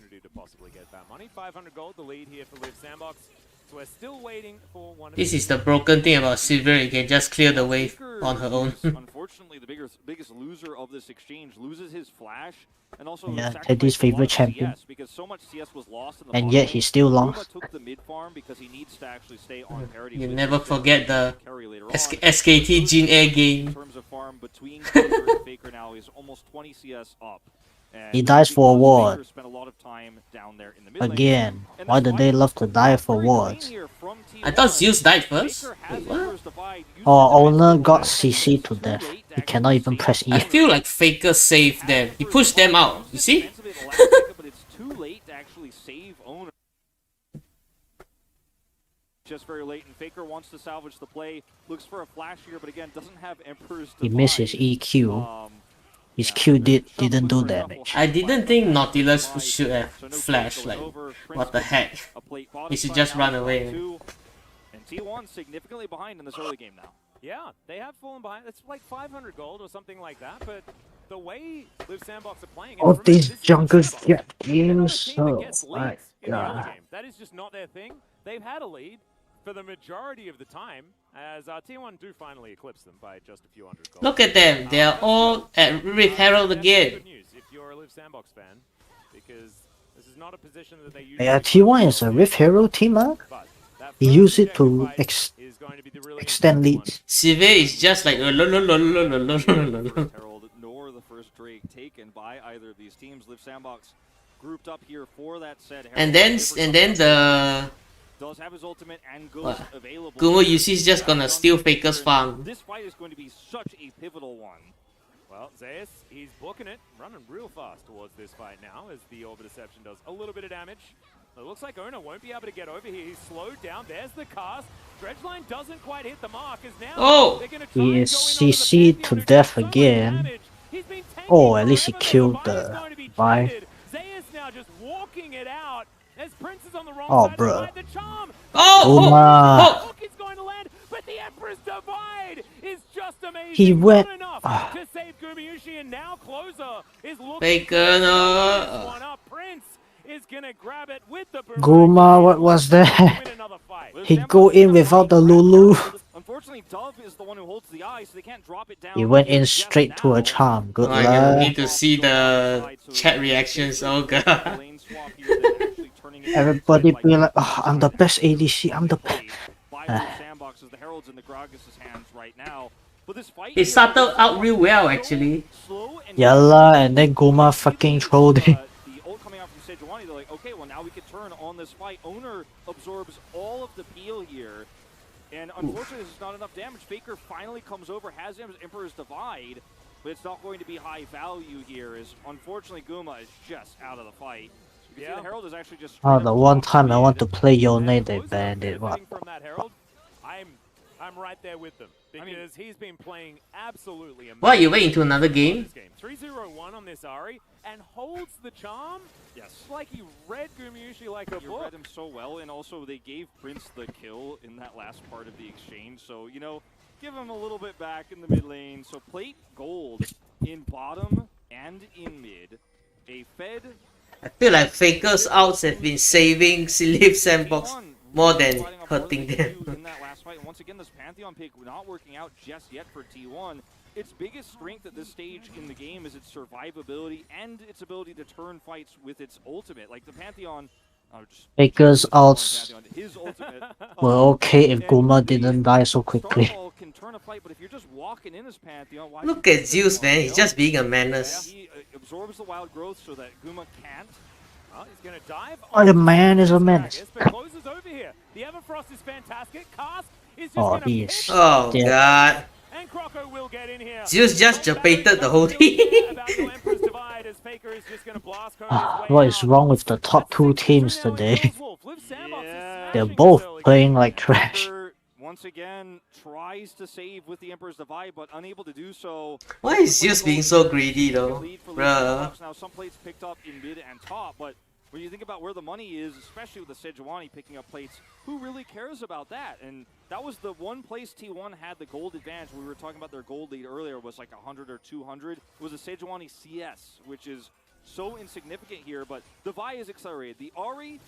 500 gold, the lead here for Live Sandbox. So we're still waiting for one of This is the broken thing about Sivir. You can just clear the wave on her own. Unfortunately, the biggest loser of this exchange loses his flash and also Yeah, sacrifices Teddy's a lot favorite of champion. CS because so much CS was lost in the And bottom yet lane. he still Kuma lost. took the mid farm because he needs to actually stay on parity. You with never his forget the carry later on. SKT Jin Air In game. terms of farm between Faker and Faker now, he's almost 20 CS up. And He dies for a because ward. Faker spent a lot of time down there in the mid lane. Again, And why that's do they love to die for very wards? clean here from I thought T1. Zeus died first. Faker has Wait, what? Emperor's Divide, uses Or the Owner mid got lane, CC to too death. late to He cannot actually even save press I E. feel like Faker saved them. He pushed them out. You see? But it's too late to actually save Owner. Just very late, and Faker wants to salvage the play. Looks for a flash here, but again, doesn't have Emperor's He Divide. misses EQ. His Q didn't do damage. I didn't think Nautilus should have flash. Like, what the heck? He should just run away. And T1 significantly behind in this early game now. Yeah, they have fallen behind. It's like 500 gold or something like that, but the way Live Sandbox are playing... All remember, these this is junglers Sandbox. get They're not a games, team that so gets my leads in the early god. game. That is just not their thing. They've had a lead for the majority of the time, as T1 do finally eclipse them by just a few hundred gold. Look at them. They are all at Rift Herald That's again. good news if you're a Live Sandbox fan, because this is not a position that they usually... Yeah, T1 is a Rift Hero team, man. But that He first used it to objective fight is going to be the really extend important leads. Sivir is just like Herald nor the first Drake taken by either of these teams. Live Sandbox grouped up here for that set. And then the does have his ultimate and goes available. Gumo UC is just gonna steal Faker's farm. This fight is going to be such a pivotal one. Well, Zeus, he's booking it, running real fast towards this fight now as the Orbit Deception does a little bit of damage. It looks like Ona won't be able to get over here. He's slowed down. There's the cast. Dredgeline doesn't quite hit the mark as now they're gonna try He and is go in on the CC'd to Pantheon, who death does so much again. damage. He's been tanking Oh, at least he forever. killed Levi is the going to be Vi. traded. Zeus now just walking it out as Prince is on the wrong Oh, side bruh. of the charm. Uma. Hook is going to land, but the Emperor's Divide is just amazing. He went- Not enough to save Gumayushi, and now Closer is looking Faker, to no. this one up. Prince is gonna grab it with the Guma, what was that? win another fight. He go in without the Lulu. Unfortunately, Dove is the one who holds the eye, so they can't drop it down. He went in just straight to now. a charm. Good Oh, I luck. need to see the chat reactions. Oh god. Lane swap here that's actually turning it Everybody into be like, oh, I'm the best ADC. I'm the best. By Blue Sandbox as the Herald's in the Gragas' hands right now. But this fight It started out real well actually. slow and Yalla, and then Guma fucking trolled it. the ult coming out from Sejuani, they're like, okay, well now we can turn on this fight. Owner absorbs all of the peel here. And unfortunately, this is not enough damage. Faker finally comes over, has him as Emperor's Divide, but it's not going to be high value here, as unfortunately Guma is just out of the fight. You can see the Herald is actually just Oh, the one time I want to play Yone, they banned it. What? From that Herald, I'm right there with them because he's been playing absolutely amazing. What, you went into another game? 3-0-1 on this Ari and holds the charm. Yes. It's like he read Gumayushi like a You book. read him so well, and also they gave Prince the kill in that last part of the exchange. So, you know, give him a little bit back in the mid lane. So plate gold in bottom and in mid. A Fed I feel like Faker's outs have been saving Sleep Sandbox T1 more than providing up hurting more than they them. do in that last fight. And once again, this Pantheon pick not working out just yet for T1. Its biggest strength at this stage in the game is its survivability and its ability to turn fights with its ultimate. Like the Pantheon, Faker's ults his ultimate were okay if Guma didn't die so quickly. Starfall can turn a fight, but if you're just walking in as Pantheon, why Look should you at Zeus, man. He's just being a menace. He absorbs the wild growth so that Guma can't. Oh, he's gonna dive. Oh, the man is a menace. But closes over here. The Everfrost is fantastic. Cast is just Oh, gonna he pick is. Oh Yeah. god. And Croco will get in here. Zeus just debated the whole team. What is wrong with the top two teams today? They're both playing like trash. Once again, tries to save with the Emperor's Divide, but unable to do so. Why is Zeus being so greedy though? Lead for Bruh. Now some plates picked up in mid and top, but when you think about where the money is, especially with the Sejuani picking up plates, who really cares about that? And that was the one place T1 had the gold advantage. We were talking about their gold lead earlier was like 100 or 200. It was a Sejuani CS, which is so insignificant here, but the Vi is accelerated. The Ahri,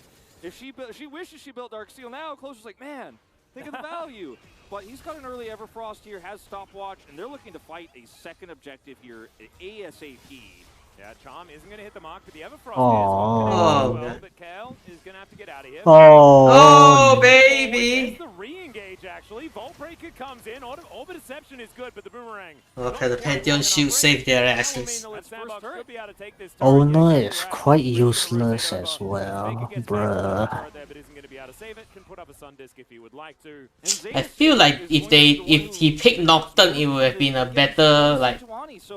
if she wishes she built Darksteel now, Closer's like, man, think of the value. But he's got an early Everfrost here, has stopwatch, and they're looking to fight a second objective here, ASAP. Yeah, Charm isn't going to hit the mark, but the Everfrost Oh, is. man. But Kale is going to have to get out of here. Oh, There's baby. the re-engage, actually. Vault Breaker comes in. Orbit Deception is good, but the Boomerang. Okay, the Pantheon shield saved their asses. Owner is quite useless as well, bruh. I feel like if he picked Nocturne, it would have been a better like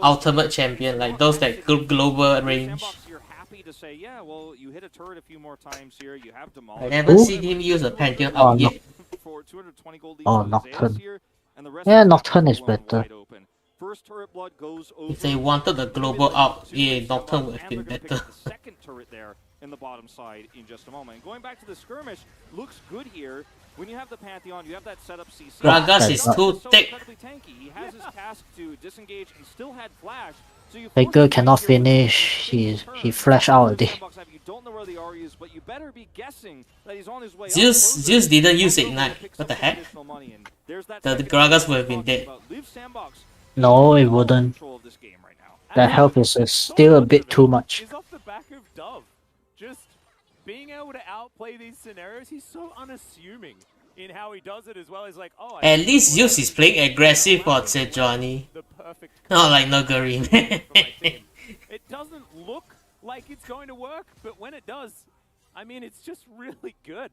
ultimate champion, like those that global range. You're happy to say, yeah, well, you hit a turret a few more times here. You have I demolished. never seen him use a Pantheon Oh, out no. yet. For 220 gold Oh, lead Nocturne. here, and the rest Yeah, of the Nocturne map is blown better. wide open. First turret blood goes over. If they wanted the global out, yeah, Nocturne would have been And they're gonna better. pick up the second turret there in the bottom side in just a moment. And going back to the skirmish, looks good here. When you have the Pantheon, you have that setup CC. Gragas is too so thick. incredibly tanky. He has his task to disengage and still had flash. So you Faker force cannot him here with finish. the He turn. flashed out already. You don't know where the Ahri is, but you better be guessing that he's on his way up. Zeus didn't use Closer Ignite. picks What the up heck? additional money, and there's that The second Gragas turret would have been talking dead. about. Leave Sandbox No, it in wouldn't. control of this game right now. The help is still a bit too much. Is off the back of Dove. Just being able to outplay these scenarios, he's so unassuming in how he does it as well. He's like, oh, At least Zeus is playing aggressive for Sejuani. The perfect Not like Nagari. for my team. It doesn't look like like it's going to work, but when it does, I mean, it's just really good.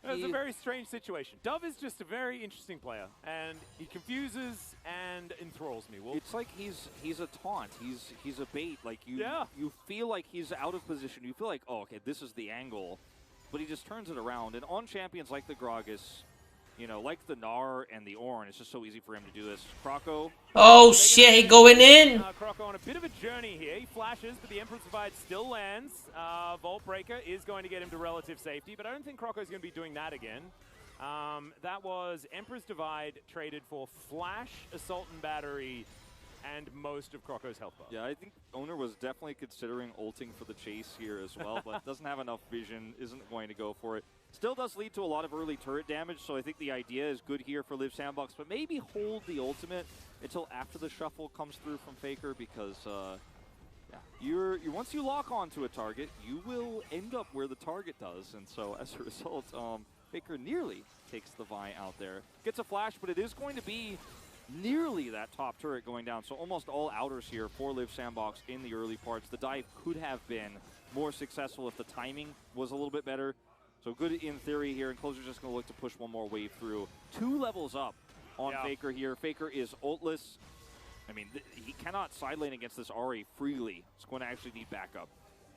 It's a very strange situation. Dove is just a very interesting player, and he confuses and enthralls me. Wolf. It's like he's a taunt. He's a bait. Like you feel like he's out of position. You feel like, oh, okay, this is the angle, but he just turns it around. And on champions like the Gragas, you know, like the Gnar and the Ornn, it's just so easy for him to do this. Croco. Oh shit, he going in! Croco on a bit of a journey here. He flashes, but the Emperor's Divide still lands. Vault Breaker is going to get him to relative safety, but I don't think Croco's going to be doing that again. That was Emperor's Divide traded for Flash, Assault and Battery, and most of Croco's health bar. Yeah, I think Owner was definitely considering ulting for the chase here as well, but doesn't have enough vision, isn't going to go for it. Still does lead to a lot of early turret damage, so I think the idea is good here for Live Sandbox, but maybe hold the ultimate until after the shuffle comes through from Faker, because yeah, once you lock onto a target, you will end up where the target does, and so as a result, Faker nearly takes the Vi out there. Gets a flash, but it is going to be nearly that top turret going down, so almost all outers here for Live Sandbox in the early parts. The dive could have been more successful if the timing was a little bit better. So good in theory here, and Closer's just going to look to push one more wave through. 2 levels up on Faker here. Faker is ultless. I mean, he cannot side lane against this Ahri freely. He's going to actually need backup.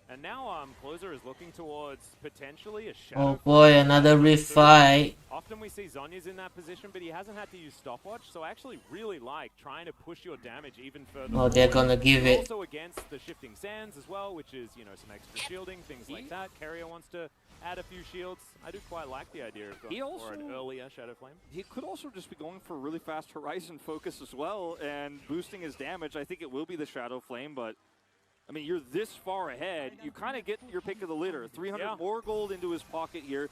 And now Closer is looking towards potentially a Shadow. Oh boy, another rift fight. Often we see Zhonya's in that position, but he hasn't had to use stopwatch, so I actually really like trying to push your damage even further. Oh, they're gonna give it. Also against the shifting sands as well, which is, you know, some extra shielding, things like that. Carrier wants to add a few shields. I do quite like the idea of going for an earlier Shadow Flame. He could also just be going for a really fast Horizon focus as well and boosting his damage. I think it will be the Shadow Flame, but I mean, you're this far ahead, you kind of get your pick of the litter. 300 more gold into his pocket here.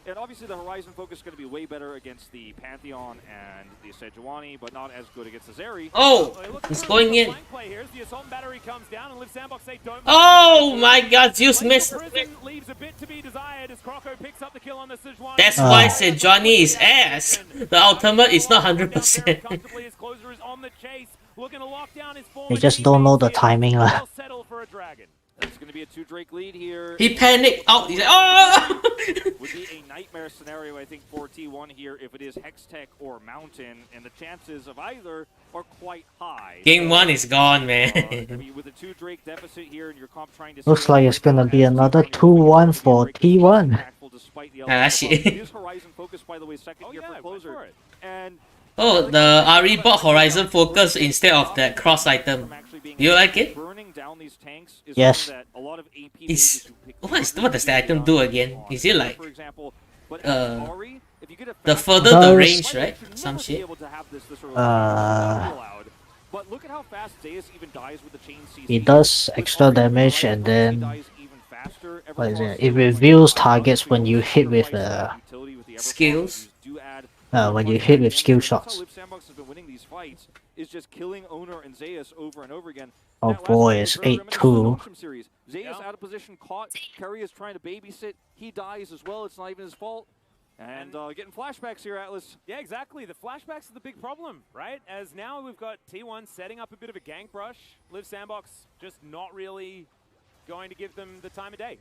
And obviously the Horizon focus is going to be way better against the Pantheon and the Sejuani, but not as good against the Zeri. Oh, he's going in. Here's the Assault and Battery comes down, and Live Sandbox say don't. Oh my god, Zeus missed. Leaves a bit to be desired as Croco picks up the kill on the Sejuani. That's why Sejuani is ass. The ultimate is not 100%. Comfortably as Closer is on the chase, looking to lock down his form. They just don't know the timing lah. Settle for a dragon. It's going to be a 2 Drake lead here. He panicked out. He's like, oh! Would be a nightmare scenario, I think, for T1 here if it is Hextech or Mountain, and the chances of either are quite high. Game 1 is gone, man. I mean, with a 2 Drake deficit here, and your comp trying to Looks like it's gonna be another 2-1 for T1. Ah, shit. It is Horizon focus, by the way, second here for Closer. And oh, the Ahri bought Horizon Focus instead of that cross item. Do you like it? Yes. What does the item do again? Is it like the further Does the range, right? Some shit. But look at how fast Zeus even dies with the chain CC. It does extra damage, and then what is it? It reveals targets when you hit with Skills. when you hit with skill shots. Live Sandbox has been winning these fights is just killing Owner and Zeus over and over again. Oh boy, it's 8-2. Zeus out of position, caught. Curry is trying to babysit. He dies as well. It's not even his fault. And getting flashbacks here, Atlas. Yeah, exactly. The flashbacks are the big problem, right? As now we've got T1 setting up a bit of a gank brush. Live Sandbox just not really going to give them the time of day.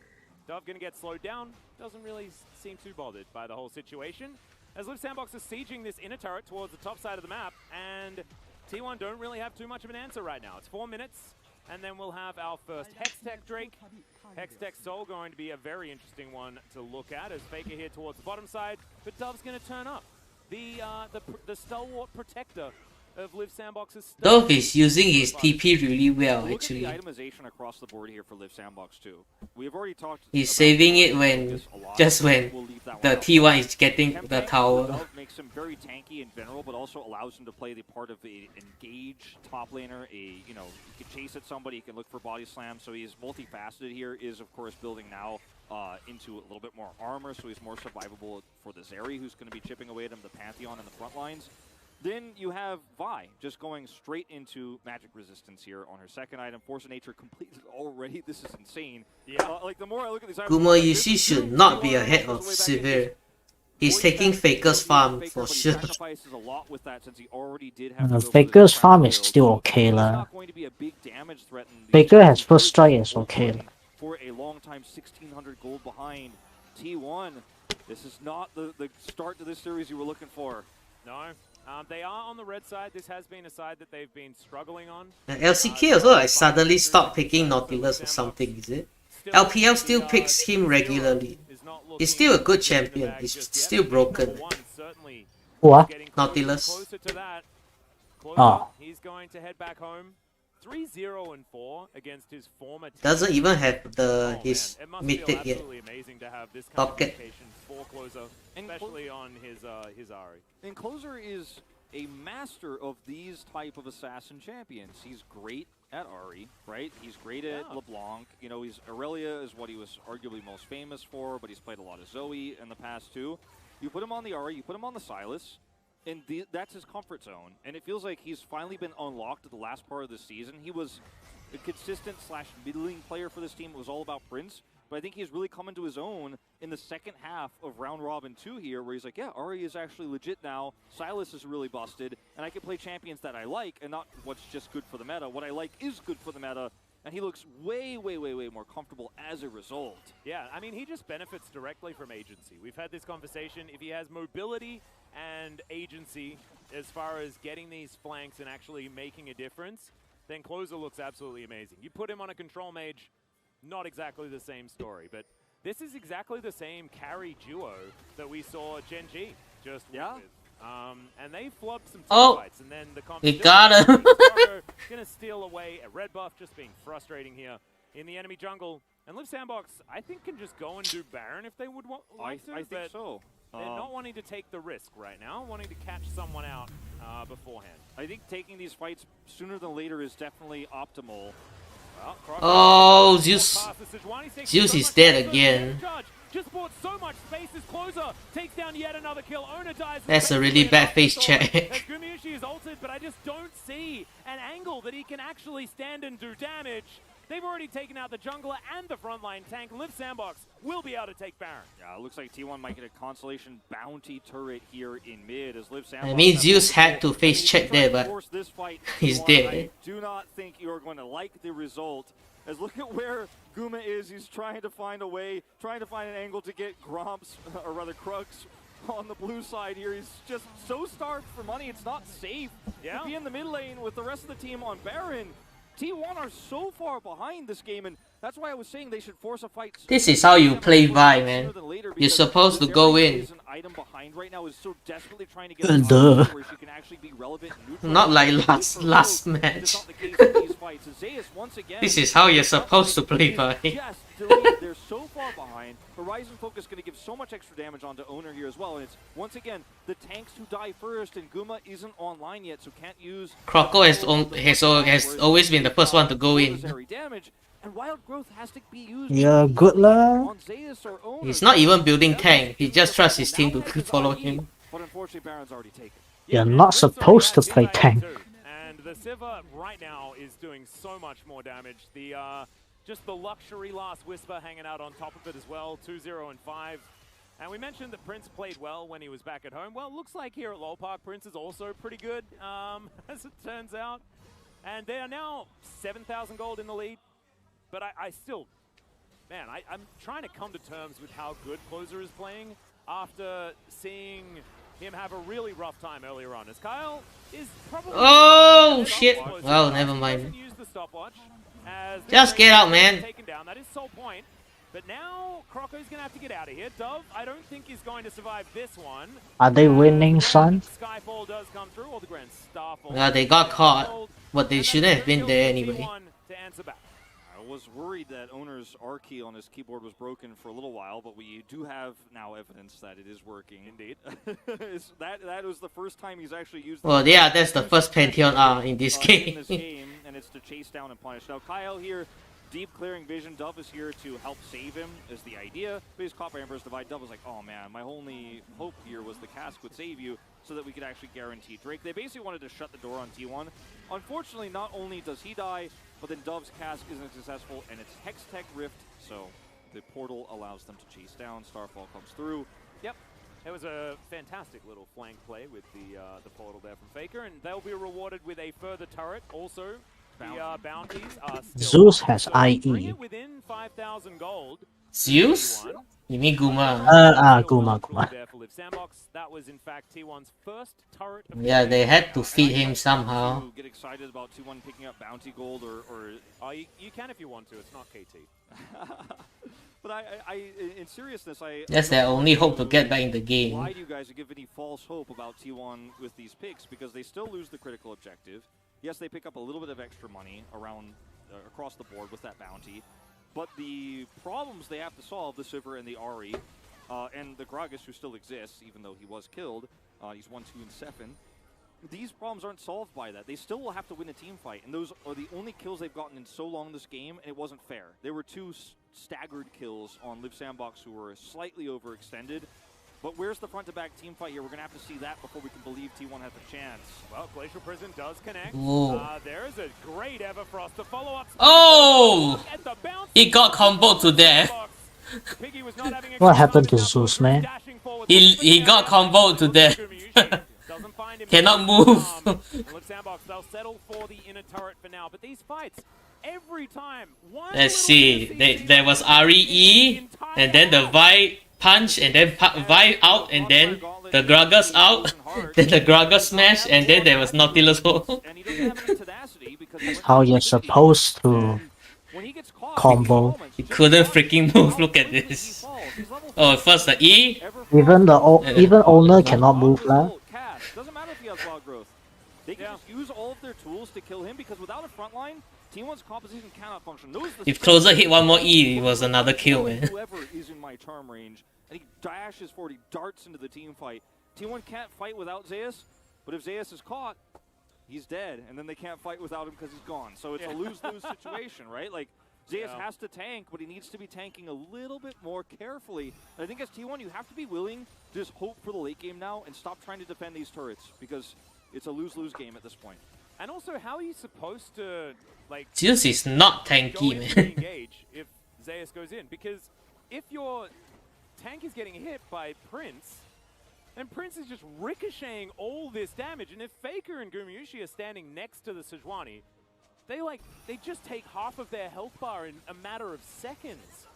Dove going to get slowed down. Doesn't really seem too bothered by the whole situation. As Live Sandbox is sieging this inner turret towards the top side of the map, and T1 don't really have too much of an answer right now. It's 4 minutes, and then we'll have our first Hextech Drake. Hextech Soul going to be a very interesting one to look at as Faker here towards the bottom side, but Dove's going to turn up. The stalwart protector of Live Sandbox's stuff. Dove is using his TP really well, actually. Look at the itemization across the board here for Live Sandbox too. We've already talked. He's saving it when the T1 is getting the tower. Makes him very tanky in general, but also allows him to play the part of an engaged top laner. He can chase at somebody, he can look for body slam. So he's multifaceted here. Is of course building now into a little bit more armor, so he's more survivable for the Zeri, who's going to be chipping away at him, the Pantheon in the front lines. Then you have Vi just going straight into magic resistance here on her second item. Force of Nature completed already. This is insane. Yeah. Like the more I look at these items, Gumo Yushi should not be ahead of Sivir. He's taking Faker's farm for sure. Faker's farm is still okay lah. Faker has first strike, is okay lah. for a long time 1,600 gold behind. T1, this is not the start to this series you were looking for. No. They are on the red side. This has been a side that they've been struggling on. LCK also like suddenly stopped picking Nautilus or something, is it? LPL still picks him regularly. He's still a good champion. He's still broken. What? Nautilus. Oh. He's going to head back home. 3-0-4 against his former team. Doesn't even have his mythic yet. Amazing to have this kind Pocket. of location for Closer, especially on his Ari. And Closer is a master of these type of assassin champions. He's great at Ari, right? He's great at LeBlanc. You know, Aurelia is what he was arguably most famous for, but he's played a lot of Zoe in the past too. You put him on the Ari, you put him on the Sylas, and that's his comfort zone. And it feels like he's finally been unlocked at the last part of the season. He was a consistent / middling player for this team. It was all about Prince. But I think he's really come into his own in the second half of Round Robin 2 here, where he's like, yeah, Ari is actually legit now. Sylas is really busted, and I can play champions that I like, and not what's just good for the meta. What I like is good for the meta, and he looks way, way, way, way more comfortable as a result. Yeah, I mean, he just benefits directly from agency. We've had this conversation. If he has mobility and agency as far as getting these flanks and actually making a difference, then Closer looks absolutely amazing. You put him on a control mage, not exactly the same story, but this is exactly the same carry duo that we saw Gen G just with. And they flubbed some fights, and then the he got him. Gonna steal away a red buff, just being frustrating here in the enemy jungle. And Liv Sandbox, I think, can just go and do Baron if they would want to. I think so. They're not wanting to take the risk right now, wanting to catch someone out beforehand. I think taking these fights sooner than later is definitely optimal. Oh, Zeus. Zeus is dead again. Just bought so much space as Closer takes down yet another kill. Owner dies. That's a really bad face check. Gumayushi is ulted, but I just don't see an angle that he can actually stand and do damage. They've already taken out the jungler and the frontline tank. Liv Sandbox will be able to take Baron. Yeah, it looks like T1 might get a consolation bounty turret here in mid as Liv Sandbox. I mean, Zeus had to face check there, but he's dead. I do not think you're going to like the result. As look at where Guma is. He's trying to find a way, trying to find an angle to get Gromps, or rather Crux, on the blue side here. He's just so starved for money. It's not safe to be in the mid lane with the rest of the team on Baron. T1 are so far behind this game, and that's why I was saying they should force a fight. This is how you play Vi, man. You're supposed to go in. Not like last match. This is how you're supposed to play Vi. They're so far behind. Horizon Focus going to give so much extra damage onto Owner here as well, and it's once again the tanks who die first, and Guma isn't online yet, so can't use. Croco has always been the first one to go in. And Wild Growth has to be used. Yeah, good lah. He's not even building tank. He just trusts his team to follow him. But unfortunately, Baron's already taken. You're not supposed to play tank. And the Siva right now is doing so much more damage. The just the luxury Last Whisper hanging out on top of it as well. 2-0 and 5. And we mentioned that Prince played well when he was back at home. Well, it looks like here at Lowell Park, Prince is also pretty good, as it turns out. And they are now 7,000 gold in the lead. But I still, man, I'm trying to come to terms with how good Closer is playing after seeing him have a really rough time earlier on. As Kyle is probably... Oh, shit. Well, never mind. Just get out, man. Taken down. That is Soul Point. But now Croco's going to have to get out of here. Dove, I don't think is going to survive this one. Are they winning, son? Skyfall does come through, or the Grand Starfall. Yeah, they got caught, but they shouldn't have been there anyway. To answer back. I was worried that Owner's R key on his keyboard was broken for a little while, but we do have now evidence that it is working. Indeed. that was the first time he's actually used. Well, yeah, that's the first Pantheon R in this game. And it's to chase down and punish. Now Kyle here, deep clearing vision. Dove is here to help save him, is the idea. But he's caught by Emperor's Divide. Dove was like, oh man, my only hope here was the cask would save you, so that we could actually guarantee Drake. They basically wanted to shut the door on T1. Unfortunately, not only does he die, but then Dove's cask isn't successful, and it's Hextech Rift, so the portal allows them to chase down. Starfall comes through. Yep, it was a fantastic little flank play with the portal there from Faker, and they'll be rewarded with a further turret also The bounties are still Zeus up, has so bring IE. it within 5,000 gold. Zeus? You mean Guma? Guma. There for Liv Sandbox. That was in fact T1's first turret of the Yeah, game. they had to feed And I him don't somehow. want to get excited about T1 picking up bounty gold or Oh, you can if you want to. It's not KT. but in seriousness, That's their only hope to get back in the game. Why do you guys give any false hope about T1 with these picks? Because they still lose the critical objective. Yes, they pick up a little bit of extra money around across the board with that bounty. But the problems they have to solve, the Sivir and the Ahri, and the Gragas, who still exists, even though he was killed, he's 1, 2, and 7. These problems aren't solved by that. They still will have to win a team fight, and those are the only kills they've gotten in so long this game, and it wasn't fair. There were 2 staggered kills on Liv Sandbox who were slightly overextended. But where's the front-to-back team fight here? We're going to have to see that before we can believe T1 has a chance. Well, Glacial Prison does connect. Whoa. There is a great Everfrost to follow up. Oh! He got comboed to death. What happened to Zeus, man? He got comboed to death. Cannot move. They'll settle for the inner turret for now, but these fights, every time. Let's see. There was RE, and then the Vi punch, and then Vi out, and then the Gragas out, then the Gragas smash, and then there was Nautilus hole. How you're supposed to combo. He couldn't freaking move. Look at this. Oh, first the E. Even owner cannot move lah. Doesn't matter if he has wild growth. They can just use all of their tools to kill him because without a front line, T1's composition cannot function. If Closer hit one more E, it was another kill, man. Whoever is in my charm range, and he dashes forward, he darts into the team fight. T1 can't fight without Zeus, but if Zeus is caught, he's dead, and then they can't fight without him because he's gone. So it's a lose-lose situation, right? Like, Zeus has to tank, but he needs to be tanking a little bit more carefully. And I think as T1, you have to be willing to just hope for the late game now and stop trying to defend these turrets, because it's a lose-lose game at this point. And also, how are you supposed to, like, Zeus is not go tanky, into man. engage if Zeus goes in? Because if your tank is getting hit by Prince, then Prince is just ricocheting all this damage. And if Faker and Gumayushi are standing next to the Sejuani, they just take half of their health bar in a matter of seconds.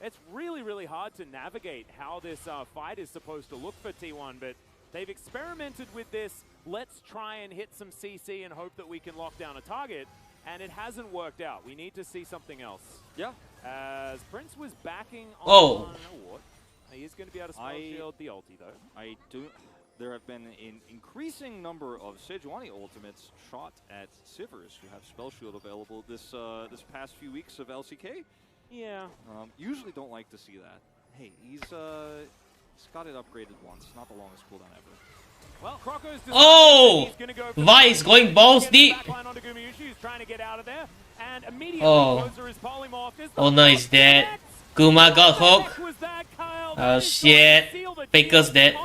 It's really, really hard to navigate how this fight is supposed to look for T1, but they've experimented with this. Let's try and hit some CC and hope that we can lock down a target, and it hasn't worked out. We need to see something else. Yeah. As Prince was backing on... Oh. What? He is going to be able to spell shield the ulti, though. There have been an increasing number of Sejuani ultimates shot at Sivers who have spell shield available this past few weeks of LCK. Yeah. Usually don't like to see that. Hey, he's got it upgraded once, not the longest cooldown ever. Well, Croco's Oh! going to go for Vi is going balls deep. onto Gumayushi, who's trying to get out of there, and immediately Closer is polymorphed. Oh no, he's dead. Guma got hooked. Oh shit. Faker's dead.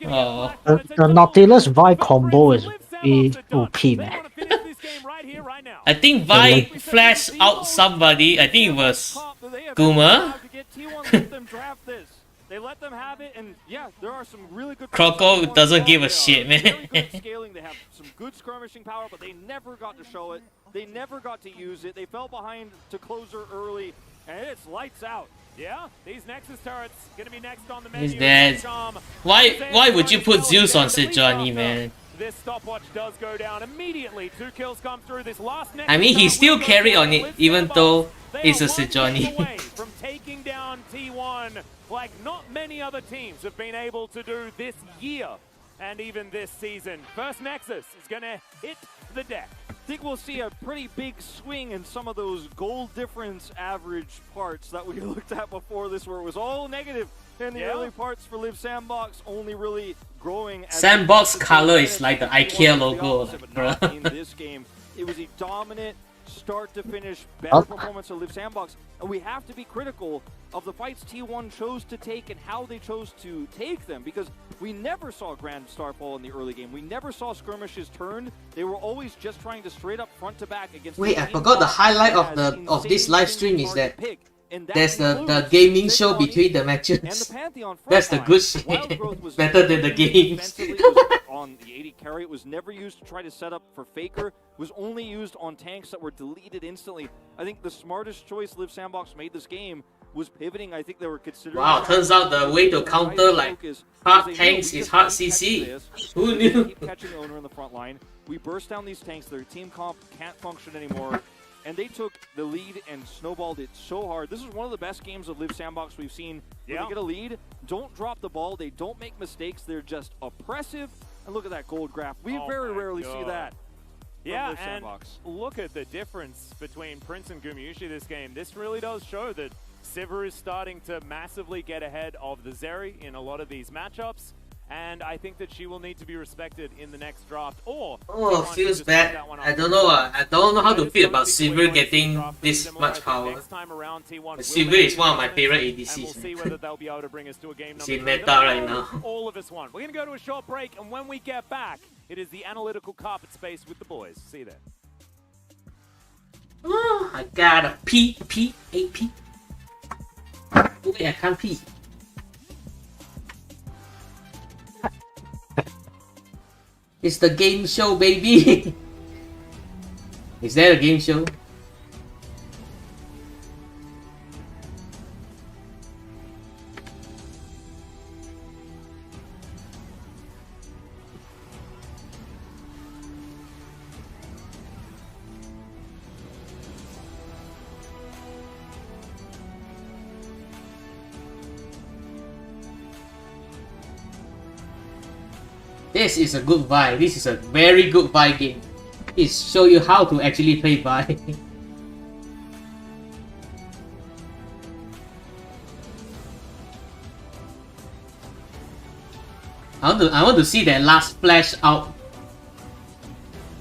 Oh. The Nautilus Vi combo is really OP, man. I think Vi flashed out somebody. I think it was Guma. They let them have it, and yeah, there are some really good... Croco doesn't give a shit, man. Very good scaling. They have some good skirmishing power, but they never got to show it. They never got to use it. They fell behind to Closer early, and it's lights out. Yeah, these Nexus turrets gonna be next on the menu. He's dead. Why would you put Zeus on Sejuani, man? This stopwatch does go down immediately. 2 kills come through. This last I mean, he still carried on it, even though it's a Sejuani. From taking down T1 like not many other teams have been able to do this year and even this season. First Nexus is gonna hit the deck. I think we'll see a pretty big swing in some of those gold difference average parts that we looked at before this, where it was all negative in the early parts for Liv Sandbox, only really growing. Sandbox color is like the IKEA logo, bro. In this game, it was a dominant start to finish better performance of Liv Sandbox, and we have to be critical of the fights T1 chose to take and how they chose to take them, because we never saw Grand Starfall in the early game. We never saw skirmishes turned. They were always just trying to straight up front to back against... Wait, I forgot the highlight of this live stream is that there's the gaming show between the matches. That's the good shit. Better than the games. on the AD carry. It was never used to try to set up for Faker. It was only used on tanks that were deleted instantly. I think the smartest choice Liv Sandbox made this game was pivoting. I think they were considering... Wow, turns out the way to counter like hard tanks is hard CC. Who knew? Keep catching the owner in the front line. We burst down these tanks. Their team comp can't function anymore. And they took the lead and snowballed it so hard. This is one of the best games of Liv Sandbox we've seen. When they get a lead, don't drop the ball. They don't make mistakes. They're just oppressive. And look at that gold graph. We very rarely see that. Yeah, and look at the difference between Prince and Gumayusi this game. This really does show that Sivir is starting to massively get ahead of the Zeri in a lot of these matchups. And I think that she will need to be respected in the next draft. Or feels bad. I don't know. I don't know how to feel about Sivir getting this much power. Sivir is one of my favorite ADCs. We'll see whether they'll be able to bring us to a game number 3. Meta right now. All of us won. We're going to go to a short break, and when we get back, it is the analytical carpet space with the boys. See you there. Oh, I gotta pee. Wait, I can't pee. It's the game show, baby! Is that a game show? This is a good Vi. This is a very good Vi game. It show you how to actually play Vi. I want to see that last flash out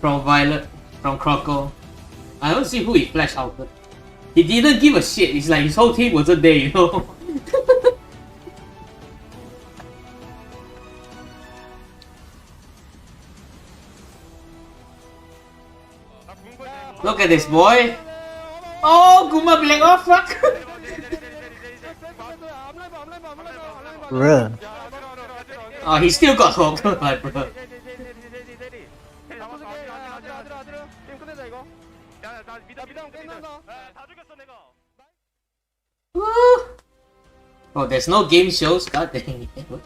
from Violet, from Croco. I want to see who he flashed out. He didn't give a shit. It's like his whole team wasn't there, you know. Look at this boy. Oh, Guma Blank off, fuck. Bruh. Oh, he still got hooked, like, bro. Oh, there's no game shows? God dang it.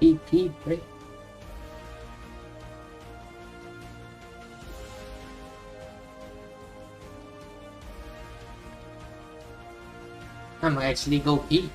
EP break. I might actually go pee.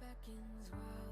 beckons while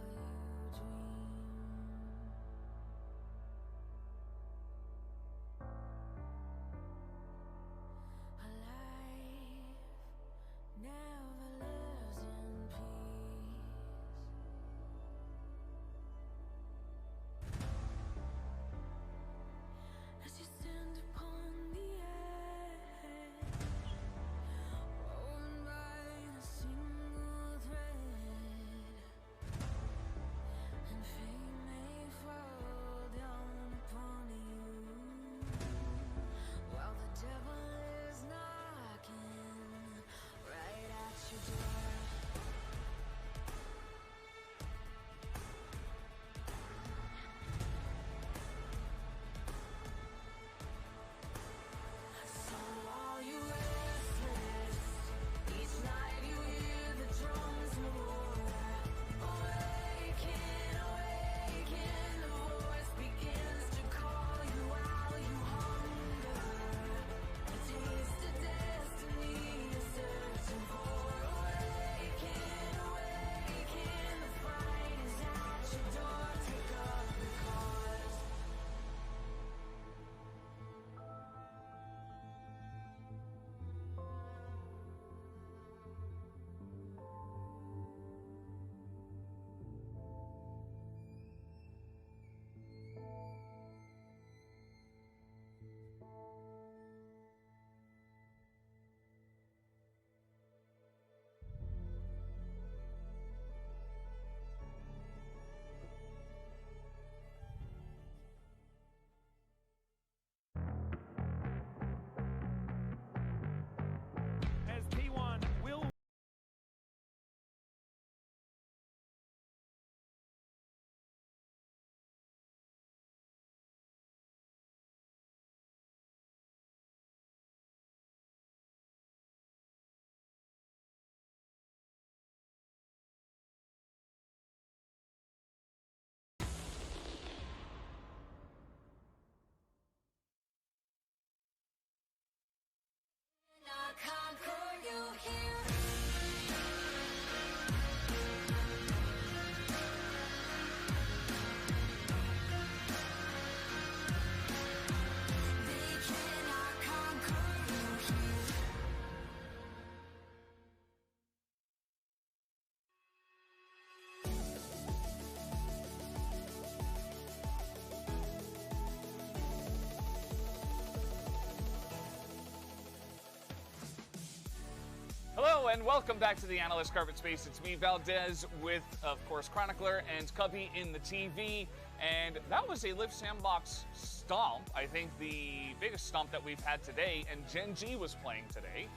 and welcome back to the Analyst Carpet Space. It's me, Valdez, with, of course, Chronicler and Cubby in the TV. And that was a Live Sandbox stomp. I think the biggest stomp that we've had today. And Gen G was playing today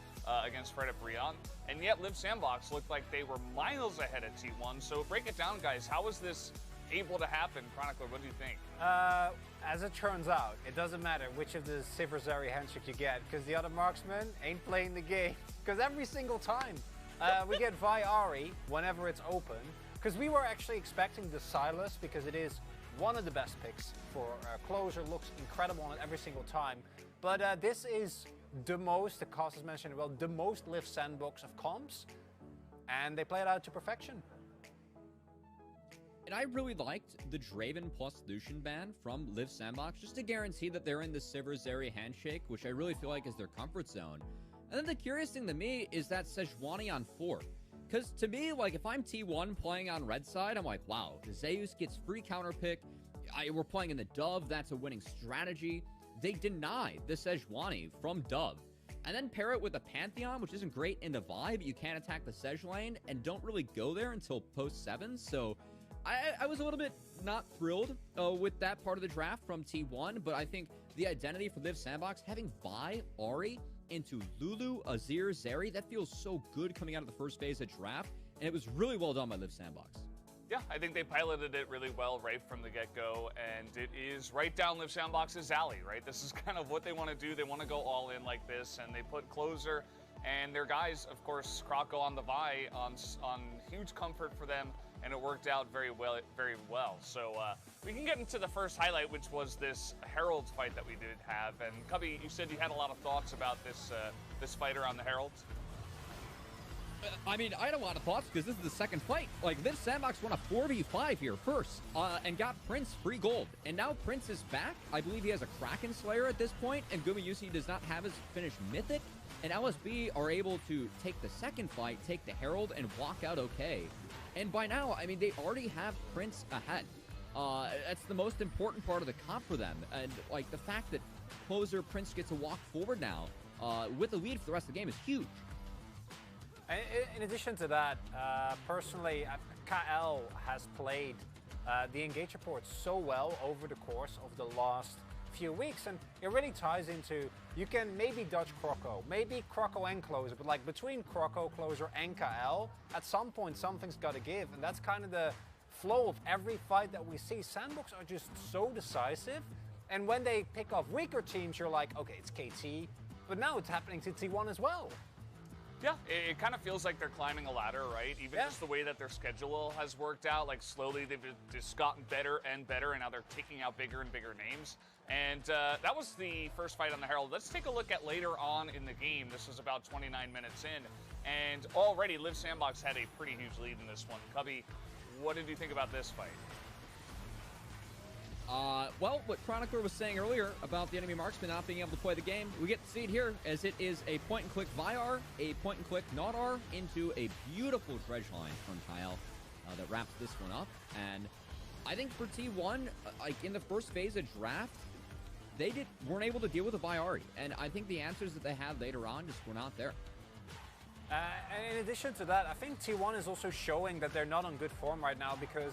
against Fred Brion. And yet Live Sandbox looked like they were miles ahead of T1. So break it down, guys. How was this able to happen? Chronicler, what do you think? As it turns out, it doesn't matter which of the Civerzeri handshake you get, because the other marksmen ain't playing the game. Because every single time we get Vi Ahri whenever it's open, because we were actually expecting the Silas, because it is one of the best picks for closer, looks incredible on it every single time. But this is the most, the Cos has mentioned well, the most Live Sandbox of comps, and they play it out to perfection. And I really liked the Draven plus Lucian ban from Live Sandbox, just to guarantee that they're in the Civerzeri handshake, which I really feel like is their comfort zone. And then the curious thing to me is that Sejuani on 4. Because to me, like, if I'm T1 playing on red side, I'm like, wow, Zeus gets free counter pick. We're playing in the Dove, that's a winning strategy. They deny the Sejuani from Dove. And then pair it with a Pantheon, which isn't great in the vibe. You can't attack the Sej lane and don't really go there until post 7. So I was a little bit not thrilled with that part of the draft from T1, but I think the identity for Live Sandbox, having Vi, Ahri into Lulu, Azir, Zeri, that feels so good coming out of the first phase of draft, and it was really well done by Live Sandbox. Yeah, I think they piloted it really well right from the get-go, and it is right down Live Sandbox's alley, right? This is kind of what they want to do. They want to go all in like this, and they put Closer and their guys, of course, Kroko on the Vi on huge comfort for them, and it worked out very well, very well. So we can get into the first highlight, which was this Herald fight that we did have. And Cubby, you said you had a lot of thoughts about this this fighter on the Herald. I mean, I had a lot of thoughts because this is the second fight. Like, Live Sandbox won a 4v5 here first and got Prince free gold. And now Prince is back. I believe he has a Kraken Slayer at this point, and Gumayusi does not have his finished Mythic. And LSB are able to take the second fight, take the Herald, and walk out okay. And by now, I mean, they already have Prince ahead. That's the most important part of the comp for them. And, like, the fact that Closer Prince gets to walk forward now with a lead for the rest of the game is huge. In addition to that, personally, KL has played the Engage report so well over the course of the last few weeks, and it really ties into, you can maybe dodge Kroko, maybe Kroko and Closer, but like between Kroko, Closer, and KL, at some point something's got to give, and that's kind of the flow of every fight that we see. Sandbox are just so decisive, and when they pick off weaker teams, you're like, okay, it's KT, but now it's happening to T1 as well. Yeah, it kind of feels like they're climbing a ladder, right? Even just the way that their schedule has worked out, like slowly they've just gotten better and better, and now they're taking out bigger and bigger names. And that was the first fight on the Herald. Let's take a look at later on in the game. This was about 29 minutes in, and already Live Sandbox had a pretty huge lead in this one. Cubby, what did you think about this fight? Well, what Chronicler was saying earlier about the enemy marksman not being able to play the game, we get to see it here as it is a point-and-click Vyar, a point-and-click Naudar into a beautiful dredge line from Kyle that wraps this one up. And I think for T1, like in the first phase of draft, they weren't able to deal with the Vyari, and I think the answers that they had later on just were not there. And in addition to that, I think T1 is also showing that they're not on good form right now because,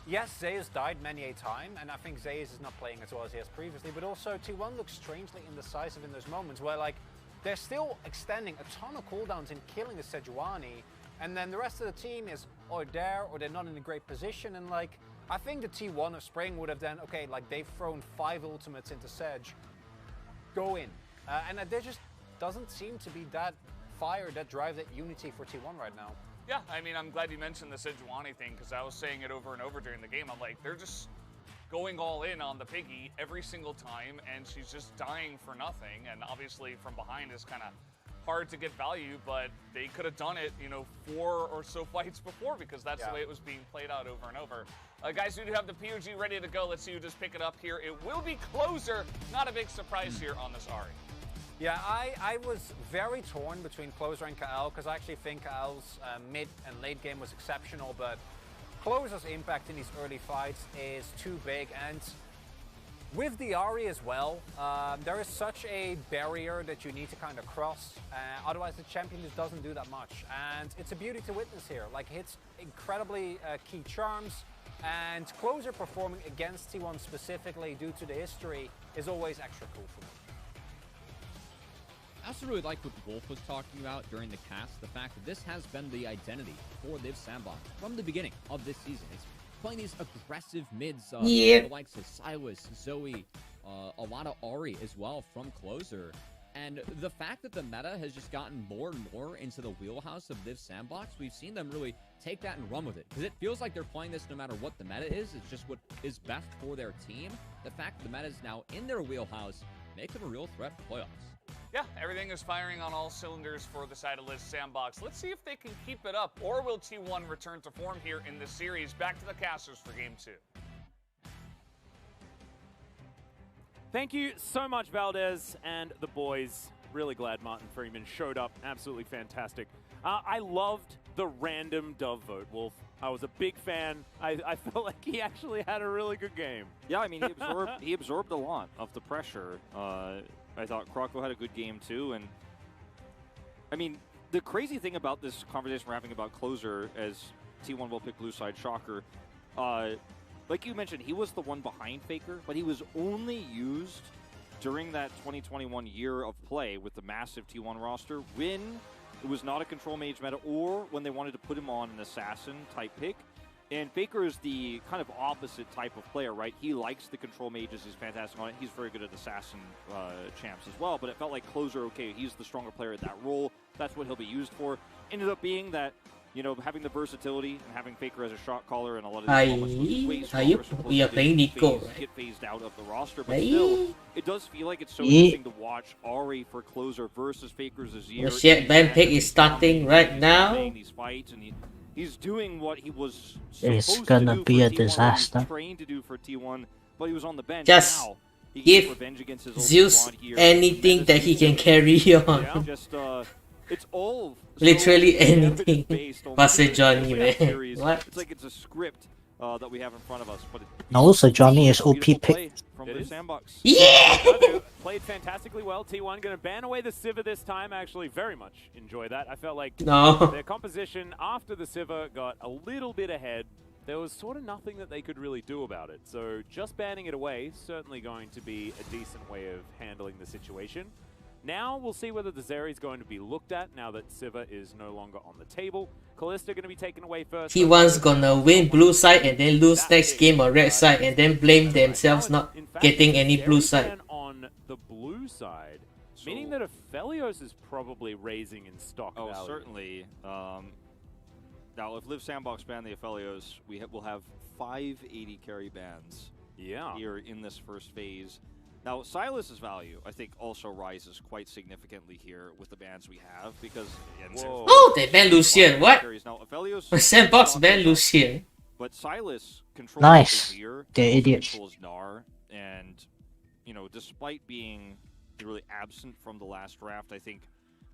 yes, Zeus died many a time, and I think Zeus is not playing as well as he has previously, but also T1 looks strangely indecisive in those moments where, like, they're still extending a ton of cooldowns and killing the Sejuani, and then the rest of the team is or there or they're not in a great position, and, like, I think the T1 of Spring would have done, okay, like, they've thrown 5 ultimates into Sej, go in. And there just doesn't seem to be that fire, that drive, that unity for T1 right now. Yeah, I mean, I'm glad you mentioned the Sejuani thing because I was saying it over and over during the game. I'm like, they're just going all in on the Piggy every single time, and she's just dying for nothing. And obviously from behind is kind of hard to get value, but they could have done it, you know, 4 or so fights before because that's the way it was being played out over and over. Guys, we do have the POG ready to go. Let's see who just pick it up here. It will be Closer. Not a big surprise here on this Ahri. Yeah, I was very torn between Closer and KL because I actually think KL's mid and late game was exceptional, but Closer's impact in these early fights is too big, and With the Ari as well, there is such a barrier that you need to kind of cross. Otherwise, the champion just doesn't do that much. And it's a beauty to witness here. Like, hits incredibly key charms. And Closer performing against T1 specifically due to the history is always extra cool for me. I also really like what Wolf was talking about during the cast, the fact that this has been the identity for Live Sandbox from the beginning of this season. It's playing these aggressive mids, the likes of Silas, Zoe, a lot of Ari as well from Closer. And the fact that the meta has just gotten more and more into the wheelhouse of Live Sandbox, we've seen them really take that and run with it. Because it feels like they're playing this no matter what the meta is. It's just what is best for their team. The fact that the meta is now in their wheelhouse makes them a real threat for playoffs. Yeah, everything is firing on all cylinders for the side of Liv Sandbox. Let's see if they can keep it up, or will T1 return to form here in this series? Back to the casters for Game 2. Thank you so much, Valdez and the boys. Really glad Martin Freeman showed up. Absolutely fantastic. I loved the random Dove vote, Wolf. I was a big fan. I felt like he actually had a really good game. Yeah, I mean, he absorbed a lot of the pressure. I thought Kroko had a good game too, and I mean, the crazy thing about this conversation we're having about Closer, as T1 will pick blue side, shocker, like you mentioned, he was the one behind Faker, but he was only used during that 2021 year of play with the massive T1 roster when it was not a control mage meta, or when they wanted to put him on an assassin type pick. And Faker is the kind of opposite type of player, right? He likes the control mages. He's fantastic on it. He's very good at assassin champs as well. But it felt like Closer, okay, he's the stronger player at that role. That's what he'll be used for. Ended up being that, you know, having the versatility and having Faker as a shot caller and a lot of we are playing Nico, right? Get phased out of the roster, but still, it does feel like it's so interesting to watch Ari for Closer versus Faker's Azir. The shit ban pick is starting right now. These fights, and he's doing what he was It's gonna be a disaster. Trained to do for T1, but he was on the bench. Just now, he give revenge against his old Zeus squad here. anything that he can carry on. Yeah, just it's all Literally so anything. based on But Sir the Johnny, man. series. What? It's like it's a script that we have in front of us, but No, Sir Johnny is OP beautiful play pick. from It the is. sandbox. Yeah! Played fantastically well. T1 going to ban away the Sivir this time. I actually very much enjoy that. I felt like No. their composition after the Sivir got a little bit ahead. There was sort of nothing that they could really do about it. So just banning it away, certainly going to be a decent way of handling the situation. Now we'll see whether the Zeri is going to be looked at now that Sivir is no longer on the table. Kalista going to be taken away first. T1's gonna win blue side and then lose next game on red side and then blame themselves not getting any blue side. On the blue side, So- meaning that Aphelios is probably raising in stock Oh, value. certainly. Now, if Liv Sandbox ban the Aphelios, we'll have 5 AD carry bans Yeah. here in this first phase. Now, Silas's value, I think, also rises quite significantly here with the bans we have, because Whoa. Oh, they ban Lucian. What? Now, Aphelios Sandbox ban Lucian. but Silas controls Nice. Azir, They're idiots. controls Gnar, and you know, despite being really absent from the last draft, I think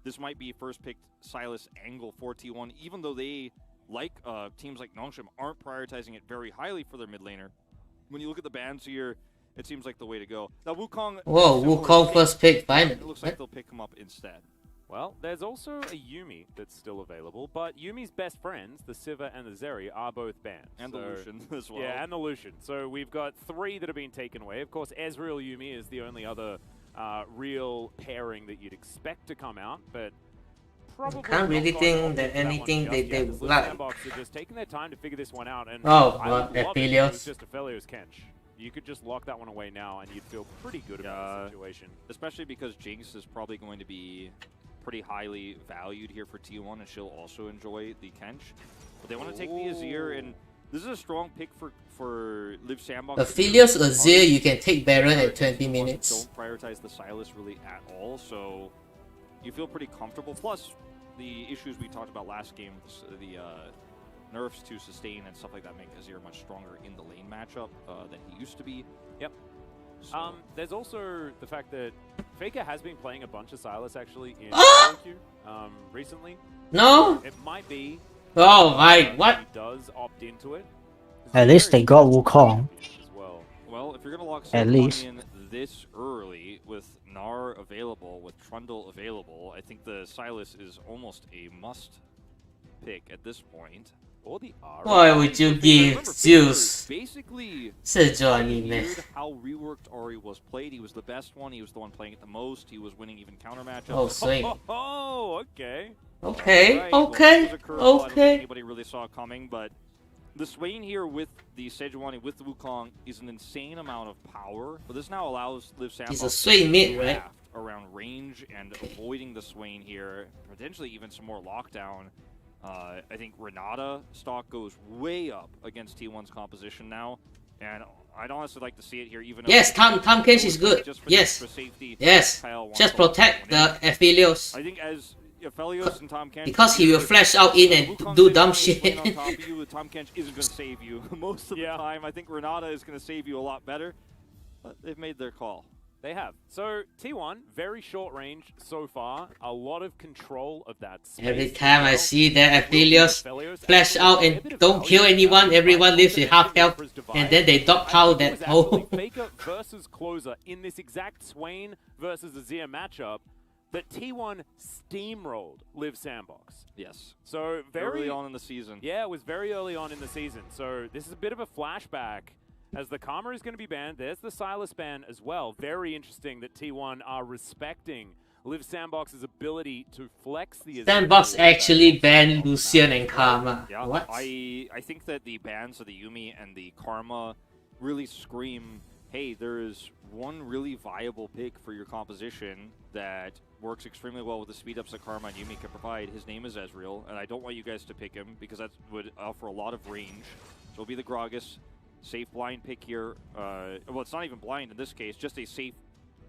this might be first picked Silas angle for T1, even though they, like teams like Nongshim, aren't prioritizing it very highly for their mid laner. When you look at the bans here, it seems like the way to go. Now, Wukong... Whoa, similar Wukong case, first pick, It finally. looks like they'll pick him up instead. Well, there's also a Yuumi that's still available, but Yuumi's best friends, the Sivir and the Zeri, are both banned. And the Lucian as well. Yeah, and the Lucian. So we've got 3 that have been taken away. Of course, Ezreal Yuumi is the only other real pairing that you'd expect to come out, but probably Can't not really going think on that that one anything just they yet. The would like. Sandbox are just taking their time to figure this one out. And Oh, I well, would love it if it Aphelios. was just Aphelios Kench. You could just lock that one away now, and you'd feel pretty good about the situation. Especially because Jinx is probably going to be pretty highly valued here for T1, and she'll also enjoy the Kench. But they want to take the Azir, and this is a strong pick for Liv Sandbox. Aphelios Azir, you can take Baron at 20 minutes. Don't prioritize the Silas really at all, so you feel pretty comfortable. Plus, the issues we talked about last game, the nerfs to sustain and stuff like that make Azir much stronger in the lane matchup than he used to be. Yep. So, There's also the fact that Faker has been playing a bunch of Silas actually in Ah! LCK, recently. No? It might be Oh my, what? he does opt into it. At least they got Wukong. As well. Well, if you're going to lock At Sejuani least. in this early with Gnar available, with Trundle available, I think the Sylas is almost a must pick at this point. Or the R. Why would you give Zeus Basically, Sejuani, man? weird how reworked Ahri was played. He was the best one. He was the one playing it the most. He was winning even counter matchups. Oh, swing. Oh, okay. Okay, Right, well, okay, this was a curveball I don't think okay. anybody really saw coming, but the Swain here with the Sejuani, with the Wukong, is an insane amount of power. But this now allows Liv Sandbox He's a Swain mid, right? draft around range and avoiding the Swain here. Potentially even some more lockdown. I think Renata stock goes way up against T1's composition now. And I'd honestly like to see it here even Yes, Tom Kench is good. just for Yes. extra safety. Yes. Kyle wants Just to lock protect down the Aphelios. I think as Aphelios and Tom Kench, Because he will flash out in and Wukong's do been dumb playing shit. on top of you, Tom Kench isn't going to save you most of the Yeah. time. I think Renata is going to save you a lot better. But they've made their call. They have. So T1, very short range so far. A lot of control of that space. Every time I see that Aphelios flash out and don't kill anyone, everyone lives with half health, and then they dog pile that whole. Faker versus Closer in this exact Swain versus Azir matchup that T1 steamrolled Liv Sandbox. Yes. So very Early on in the season. Yeah, it was very early on in the season. So this is a bit of a flashback as the Karma is going to be banned. There's the Sylas ban as well. Very interesting that T1 are respecting Liv Sandbox's ability to flex the Sandbox actually banned Lucian and Karma. Yeah, What? I think that the bans of the Yuumi and the Karma really scream, hey, there is one really viable pick for your composition that works extremely well with the speed ups that Karma and Yuumi can provide. His name is Ezreal, and I don't want you guys to pick him because that would offer a lot of range. So it'll be the Gragas. Safe blind pick here. Well, it's not even blind in this case, just a safe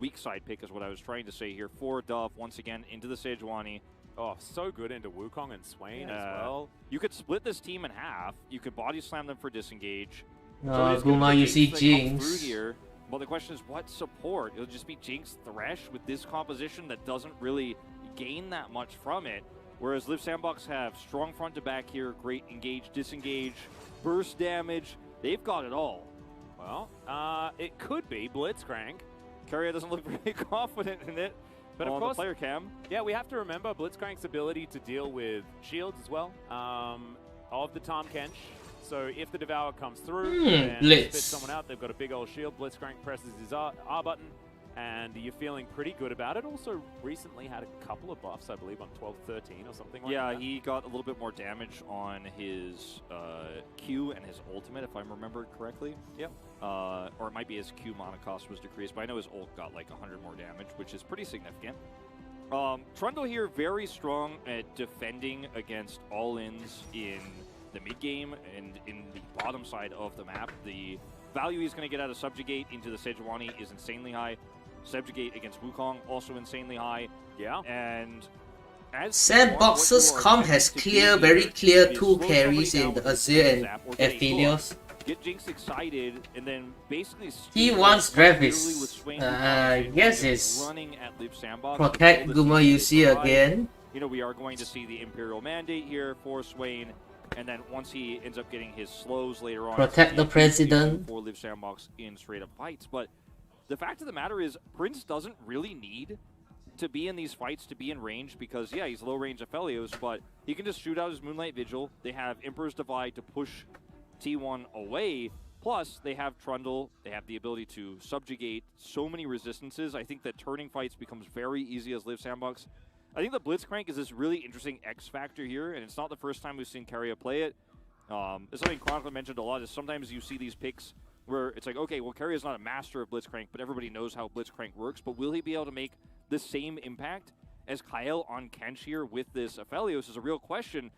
weak side pick is what I was trying to say here. For Dove, once again, into the Sejuani. Oh, so good into Wukong and Swain as well. You could split this team in half. You could body slam them for disengage. Guma, you see Jinx. Here. Well, the question is, what support? It'll just be Jinx Thresh with this composition that doesn't really gain that much from it. Whereas Liv Sandbox have strong front to back here, great engage, disengage, burst damage. They've got it all. Well, it could be Blitzcrank. Keria doesn't look very confident in it. But on of course, the player cam. Yeah, we have to remember Blitzcrank's ability to deal with shields as well of the Tahm Kench. So if the Devour comes through and Blitz. spits someone out, they've got a big old shield. Blitzcrank presses his R button, and you're feeling pretty good about it. Also, recently had a couple of buffs, I believe, on 12-13 or something like that. Yeah, he got a little bit more damage on his Q and his ultimate, if I remember correctly. Yep. Or it might be his Q mana cost was decreased, but I know his ult got like 100 more damage, which is pretty significant. Trundle here, very strong at defending against all-ins in the mid-game and in the bottom side of the map. The value he's going to get out of Subjugate into the Sejuani is insanely high. Subjugate against Wukong, also insanely high. Yeah. And as Sandbox's comp has very clear two carries in the Azir and Aphelios. Get Jinx excited and then basically He wants Dravis. Yes, it's running at Liv Sandbox. protect Guma UC again. You know, we are going to see the Imperial Mandate here for Swain, and then once he ends up getting his slows later on, Protect the president. for Liv Sandbox in straight up fights. But the fact of the matter is, Prince doesn't really need to be in these fights to be in range because, yeah, he's low range Aphelios, but he can just shoot out his Moonlight Vigil. They have Emperor's Divide to push T1 away. Plus, they have Trundle. They have the ability to subjugate so many resistances. I think that turning fights becomes very easy as Liv Sandbox. I think the Blitzcrank is this really interesting X factor here, and it's not the first time we've seen Keria play it. It's something Chronicle mentioned a lot, is sometimes you see these picks where it's like, okay, well, Keria's not a master of Blitzcrank, but everybody knows how Blitzcrank works, but will he be able to make the same impact as Kyle on Kench here with this Aphelios is a real question.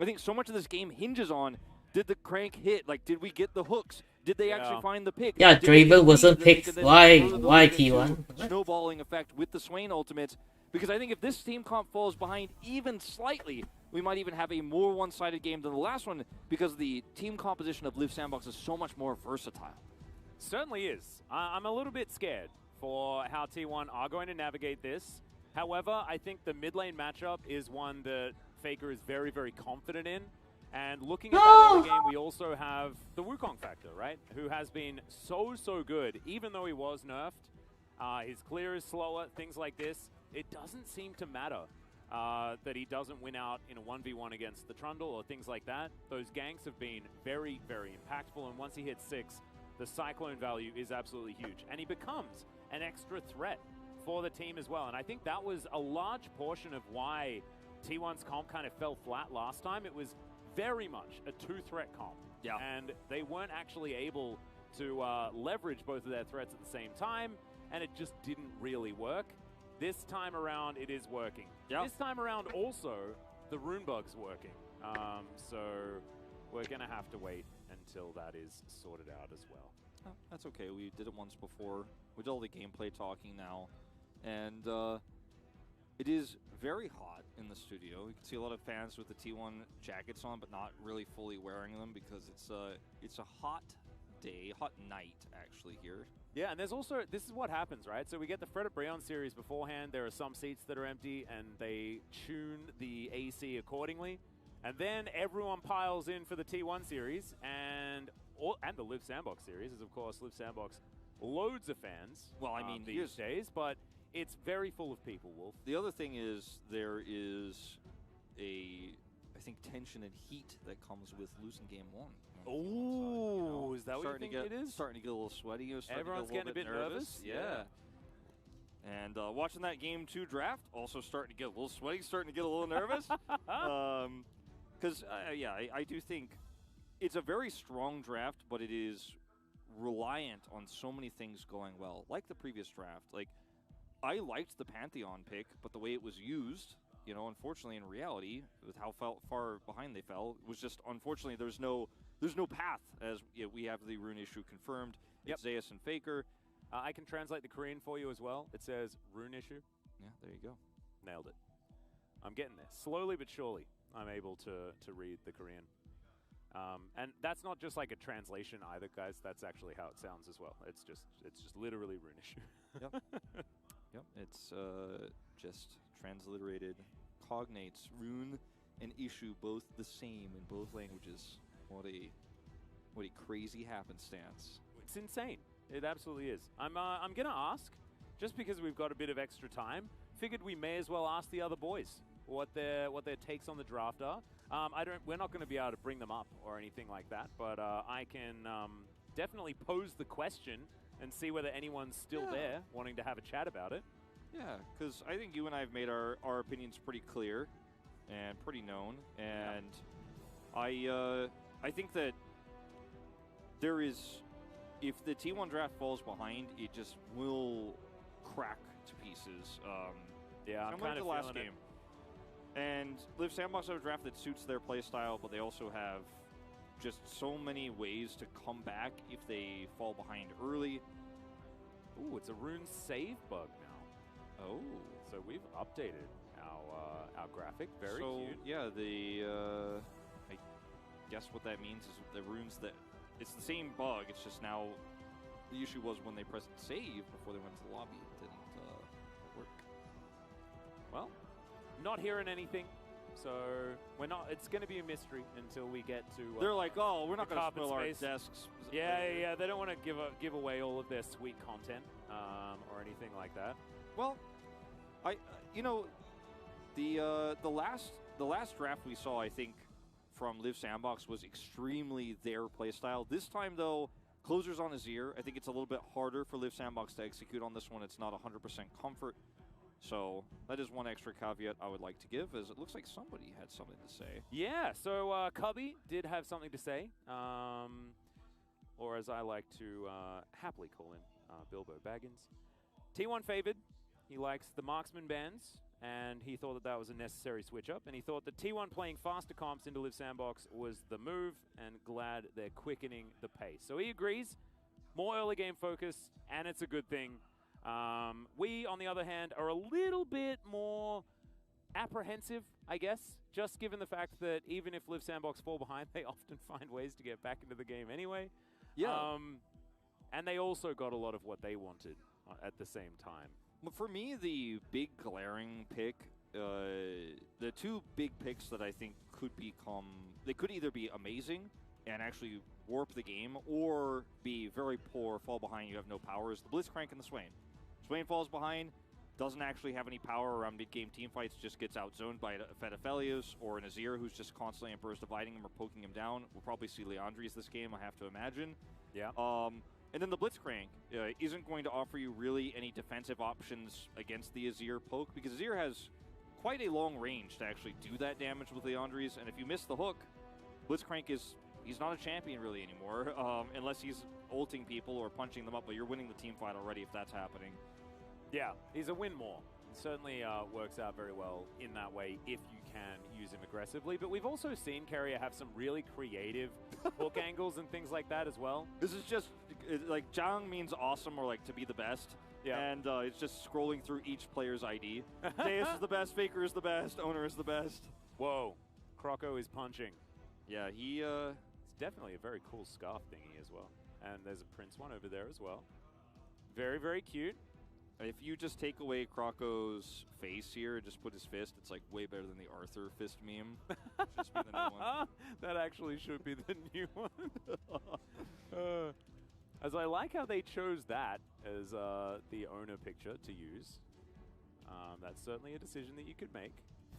I think so much of this game hinges on, did the crank hit? Like, did we get the hooks? Did they actually find the pick? Yeah, Did they Draven wasn't succeed? picked. Then Why further those T1? into snowballing effect with the Swain ultimates. Because I think if this team comp falls behind even slightly, we might even have a more one-sided game than the last one because the team composition of Liv Sandbox is so much more versatile. Certainly is. I'm a little bit scared for how T1 are going to navigate this. However, I think the mid lane matchup is one that Faker is very, very confident in. And looking at that early game, we also have the Wukong factor, right? Who has been so good, even though he was nerfed. His clear is slower, things like this. It doesn't seem to matter that he doesn't win out in a 1v1 against the Trundle or things like that. Those ganks have been very impactful, and once he hits 6, the Cyclone value is absolutely huge. And he becomes an extra threat for the team as well. And I think that was a large portion of why T1's comp kind of fell flat last time. It was very much a 2-threat comp. Yeah. And they weren't actually able to leverage both of their threats at the same time, and it just didn't really work. This time around, it is working. Yep. This time around, also, the rune bug's working. So we're going to have to wait until that is sorted out as well. Oh, that's okay. We did it once before. We did all the gameplay talking now. And it is very hot in the studio. You can see a lot of fans with the T1 jackets on, but not really fully wearing them because it's a hot day, hot night actually here. Yeah, and there's also, this is what happens, right? So we get the Fred at Breon series beforehand. There are some seats that are empty, and they tune the AC accordingly. And then everyone piles in for the T1 series, and the Live Sandbox series, is of course Live Sandbox loads of fans. Well, I mean, these days, but it's very full of people, Wolf. The other thing is there is I think, tension and heat that comes with losing game 1. Oh, is that what you think it is? Starting to get a little sweaty. Everyone's getting a bit nervous. Yeah. And watching that game 2 draft, also starting to get a little sweaty, starting to get a little nervous. Because, I do think it's a very strong draft, but it is reliant on so many things going well. Like the previous draft. Like, I liked the Pantheon pick, but the way it was used, you know, unfortunately in reality, with how far behind they fell, it was just, unfortunately, there's no path, as we have the rune issue confirmed. Yep. It's Zeus and Faker. I can translate the Korean for you as well. It says rune issue. Yeah, there you go. Nailed it. I'm getting there. Slowly but surely, I'm able to read the Korean. And that's not just like a translation either, guys. That's actually how it sounds as well. It's just literally rune issue. Yep. Yep. It's just transliterated cognates, rune and issue, both the same in both languages. What a crazy happenstance. It's insane. It absolutely is. I'm gonna ask, just because we've got a bit of extra time, figured we may as well ask the other boys what their takes on the draft are. We're not going to be able to bring them up or anything like that, but I can definitely pose the question and see whether anyone's still there wanting to have a chat about it. Yeah, because I think you and I have made our opinions pretty clear and pretty known, and I think that there is, if the T1 draft falls behind, it just will crack to pieces. Yeah, I'm kind of the last game. And Live Sandbox have a draft that suits their playstyle, but they also have just so many ways to come back if they fall behind early. Ooh, it's a rune save bug now. Oh, so we've updated our graphic. Very cute. Yeah, I guess what that means is the runes that it's the same bug. It's just now the issue was when they pressed save before they went to the lobby, it didn't work. Well, not hearing anything, so we're not. It's going to be a mystery until we get to. They're like, oh, we're not going to spill our space. desks. Yeah. They don't want to give away all of their sweet content or anything like that. Well, the last draft we saw, I think, from Live Sandbox was extremely their playstyle. This time, though, Closer's on his ear. I think it's a little bit harder for Live Sandbox to execute on this one. It's not 100% comfort. So that is one extra caveat I would like to give, as it looks like somebody had something to say. Yeah, so Cubby did have something to say, or as I like to happily call him, Bilbo Baggins. T1 favored. He likes the marksman bands, and he thought that was a necessary switch up, and he thought that T1 playing faster comps into Live Sandbox was the move, and glad they're quickening the pace. So he agrees, more early game focus, and it's a good thing. We, on the other hand, are a little bit more apprehensive, I guess, just given the fact that even if Live Sandbox fall behind, they often find ways to get back into the game anyway. Yeah. And they also got a lot of what they wanted at the same time. For me, the big glaring pick, the two big picks that I think could either be amazing and actually warp the game, or be very poor, fall behind, you have no powers. The Blitzcrank and the Swain. Swain falls behind, doesn't actually have any power around mid-game teamfights, just gets outzoned by a Fedefelios or an Azir who's just constantly Emperor's dividing him or poking him down. We'll probably see Leandri's this game, I have to imagine. Yeah. And then the Blitzcrank isn't going to offer you really any defensive options against the Azir poke, because Azir has quite a long range to actually do that damage with Leandri's, and if you miss the hook, Blitzcrank he's not a champion really anymore, unless he's ulting people or punching them up, but you're winning the team fight already if that's happening. Yeah, he's a win more. Certainly works out very well in that way if you can use him aggressively. But we've also seen Keria have some really creative hook angles and things like that as well. This is just, like, Zhang means awesome or, like, to be the best. Yeah. And it's just scrolling through each player's ID. Deus is the best, Faker is the best, Owner is the best. Whoa, Croco is punching. Yeah, It's definitely a very cool scarf thingy as well. And there's a Prince one over there as well. Very, very cute. If you just take away Croco's face here and just put his fist, it's like way better than the Arthur fist meme. Just be the new one. That actually should be the new one. As I like how they chose that as the owner picture to use. That's certainly a decision that you could make.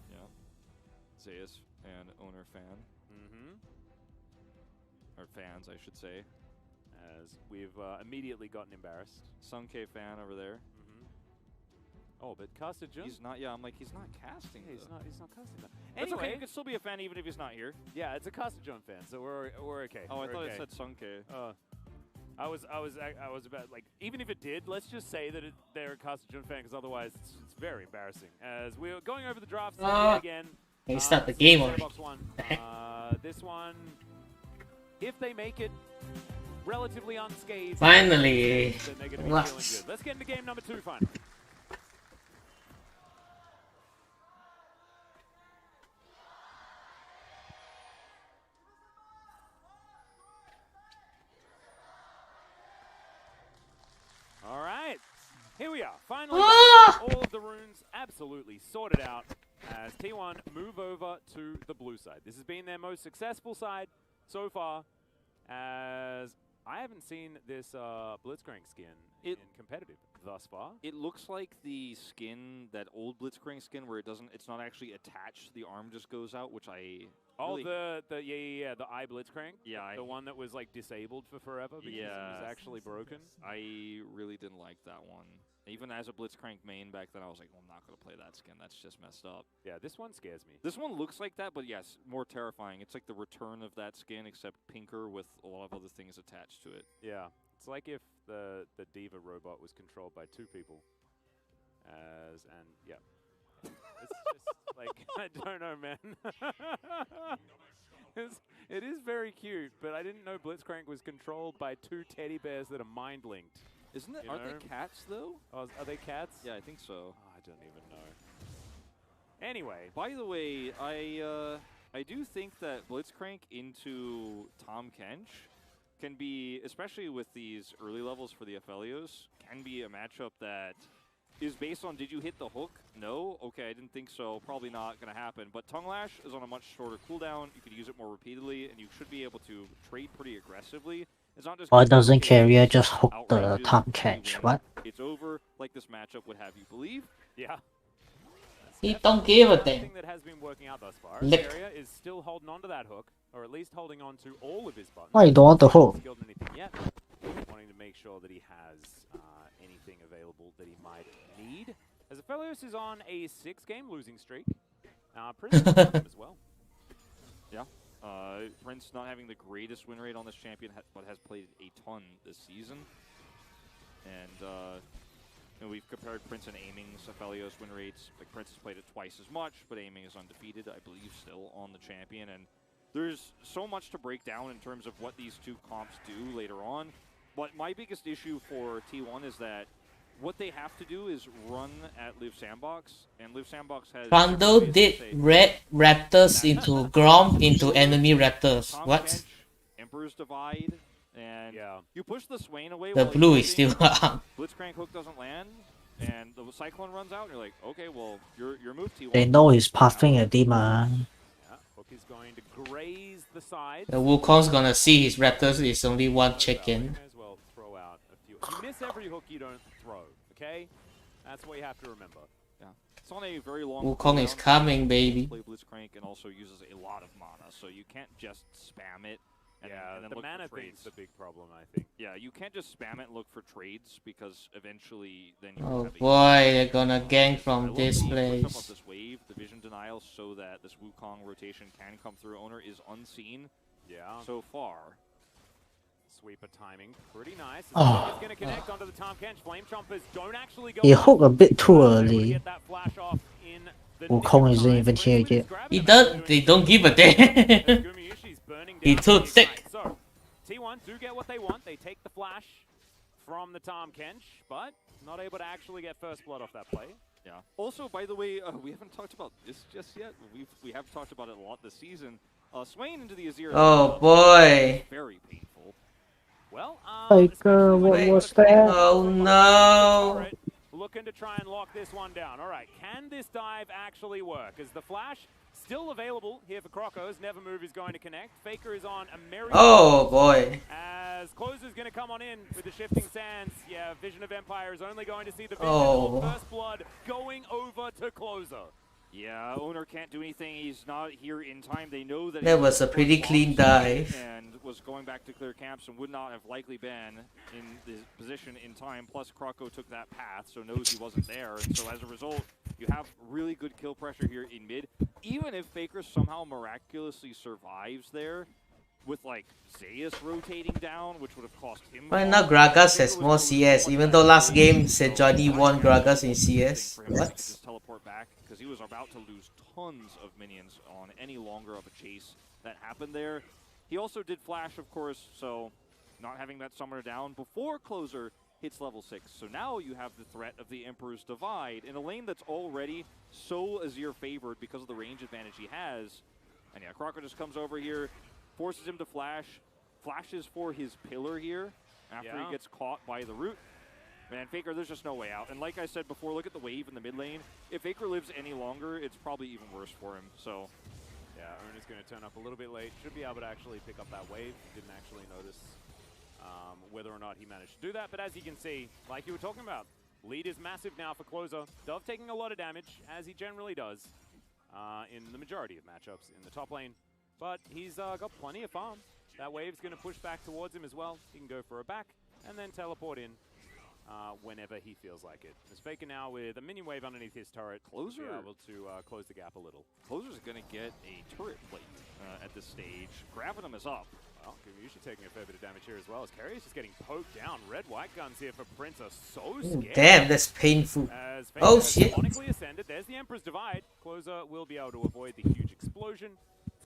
Yeah. Zeus and Owner fan. Or fans, I should say. As we've immediately gotten embarrassed. Sung K fan over there. Oh, but Caster Jun? He's not, yeah, I'm like, he's not casting. Yeah, he's not casting that. That's Anyway, okay, you can still be a fan even if he's not here. yeah, it's a Caster Jun fan, so we're okay. Oh, I We're thought okay. it said Sung K. I was about, like, even if it did, let's just say that they're a Caster Jun fan, because otherwise it's very embarrassing. As we're going over the drafts again. They start the game already. Box one. This one, if they make it relatively unscathed, Finally. then they're going to be feeling Relax. good. Let's get into game number 2 finally. All right, here we are. Finally, all of the runes absolutely sorted out as T1 move over to the blue side. This has been their most successful side so far, as I haven't seen this Blitzcrank skin in competitive thus far. It looks like the skin, that old Blitzcrank skin, where it's not actually attached, the arm just goes out, which I Oh, really, the eye Blitzcrank? Yeah, the one that was like disabled for forever because it was actually broken? I really didn't like that one. Even as a Blitzcrank main back then, I was like, well, I'm not going to play that skin. That's just messed up. Yeah, this one scares me. This one looks like that, but yes, more terrifying. It's like the return of that skin, except pinker with a lot of other things attached to it. Yeah, it's like if the Diva robot was controlled by 2 people. Yeah. It's just like, I don't know, man. It is very cute, but I didn't know Blitzcrank was controlled by 2 teddy bears that are mind-linked. Isn't it? Aren't they cats, though? Oh, are they cats? Yeah, I think so. Oh, I don't even know. Anyway. By the way, I do think that Blitzcrank into Tom Kench can be, especially with these early levels for the Aphelios, can be a matchup that is based on, did you hit the hook? No? Okay, I didn't think so. Probably not going to happen. But Tongue Lash is on a much shorter cooldown. You could use it more repeatedly, and you should be able to trade pretty aggressively. It's not just Why doesn't Carrier just hook the Tom Catch? What? It's over, like this matchup would have you believe. Yeah. He don't give a damn. Thing that has been working out thus far. Lick. Area is still holding on to that hook, or at least holding on to all of his buttons. Why you don't want the hook? Skilled in anything yet. Wanting to make sure that he has anything available that he might need. As Aphelios is on a 6-game losing streak. Prince is on him as well. Yeah. Prince not having the greatest win rate on this champion, but has played a ton this season. And we've compared Prince and Aiming's Aphelios win rates. Like, Prince has played it twice as much, but Aiming is undefeated, I believe, still on the champion. And there's so much to break down in terms of what these two comps do later on. But my biggest issue for T1 is that what they have to do is run at Live Sandbox, and Live Sandbox has... Rondo did red raptors into Grom into enemy raptors. Tom What? Kench, Emperor's Divide, and you push the Swain away. The while blue he's is still waiting, up. Blitzcrank hook doesn't land, and the Cyclone runs out, and you're like, okay, well, your move, T1. They know he's puffing a demon. Yeah, Hook is going to graze the sides. The Wukong's gonna see his Raptors is only one chicken. May as well throw out a few. You miss every hook you don't throw, okay? That's what you have to remember. Yeah. It's on a very long Wukong is cooldown. coming, baby. Play Blitzcrank and also uses a lot of mana, so you can't just spam it. And Yeah, then the look mana for thing's trades. the big problem, I think. Yeah, you can't just spam it and look for trades because eventually then you Oh have a boy, they're gonna gank I from love this the push-up place. of this wave, the vision denial, so that this Wukong rotation can come through. Owner is unseen Yeah. so far. Sweeper timing, pretty nice. Oh. He's going to connect onto the Tom Kench. Flame Chompers don't actually go. He off. hooked a bit too Able to early. get that flash off in the Wukong nick of isn't time. even here Prince yet. is grabbing He him does. and They doing don't give a as damn. Gumayushi's burning He down too the thick. Ignite. So, T1 do get what they want. They take the flash from the Tom Kench, but not able to actually get first blood off that play. Yeah. Also, by the way, we haven't talked about this just yet. We have talked about it a lot this season. Swaying into the Azir. Oh boy. Very painful. Well, Like, especially when what they was put a that? Oh, from behind the no. turret, looking to try and lock this one down. All right, can this dive actually work? Is the flash still available here for Crocos? Never Move is going to connect. Faker is on a merry Oh boy. as Closer's going to come on in with the shifting sands. Yeah, Vision of Empire is only going to see the vision Oh. of First Blood going over to Closer. Yeah, Owner can't do anything. He's not here in time. They know that That he was a pretty clean dive. and was going back to clear camps and would not have likely been in his position in time. Plus, Croco took that path, so knows he wasn't there. And so as a result, you have really good kill pressure here in mid. Even if Faker somehow miraculously survives there, with like Zeus rotating down, which would have cost him. Why now Gragas has more CS, even though last game said Johnny won Gragas in CS? What? Just teleport back because he was about to lose tons of minions on any longer of a chase that happened there. He also did flash, of course, so not having that summoner down before Closer hits level 6. So now you have the threat of the Emperor's Divide in a lane that's already so Azir favored because of the range advantage he has. And yeah, Crocker just comes over here, forces him to flash, flashes for his pillar here after he gets caught by the root. Man, Faker, there's just no way out. And like I said before, look at the wave in the mid lane. If Faker lives any longer, it's probably even worse for him. So, Yeah, Owner's going to turn up a little bit late. Should be able to actually pick up that wave. Didn't actually notice whether or not he managed to do that. But as you can see, like you were talking about, lead is massive now for Closer. Dove taking a lot of damage, as he generally does in the majority of matchups in the top lane. But he's got plenty of farm. That wave's going to push back towards him as well. He can go for a back and then teleport in whenever he feels like it. There's Faker now with a minion wave underneath his turret. Closer to be able to close the gap a little. Closer's going to get a turret plate at this stage. Grabbing him is up. Well, Gumayushi taking a fair bit of damage here as well. As Carrier's just getting poked down. Red-white guns here for Prince are so scared. Damn, that's painful. As Oh, has shit. demonically ascended. There's the Emperor's Divide. Closer will be able to avoid the huge explosion.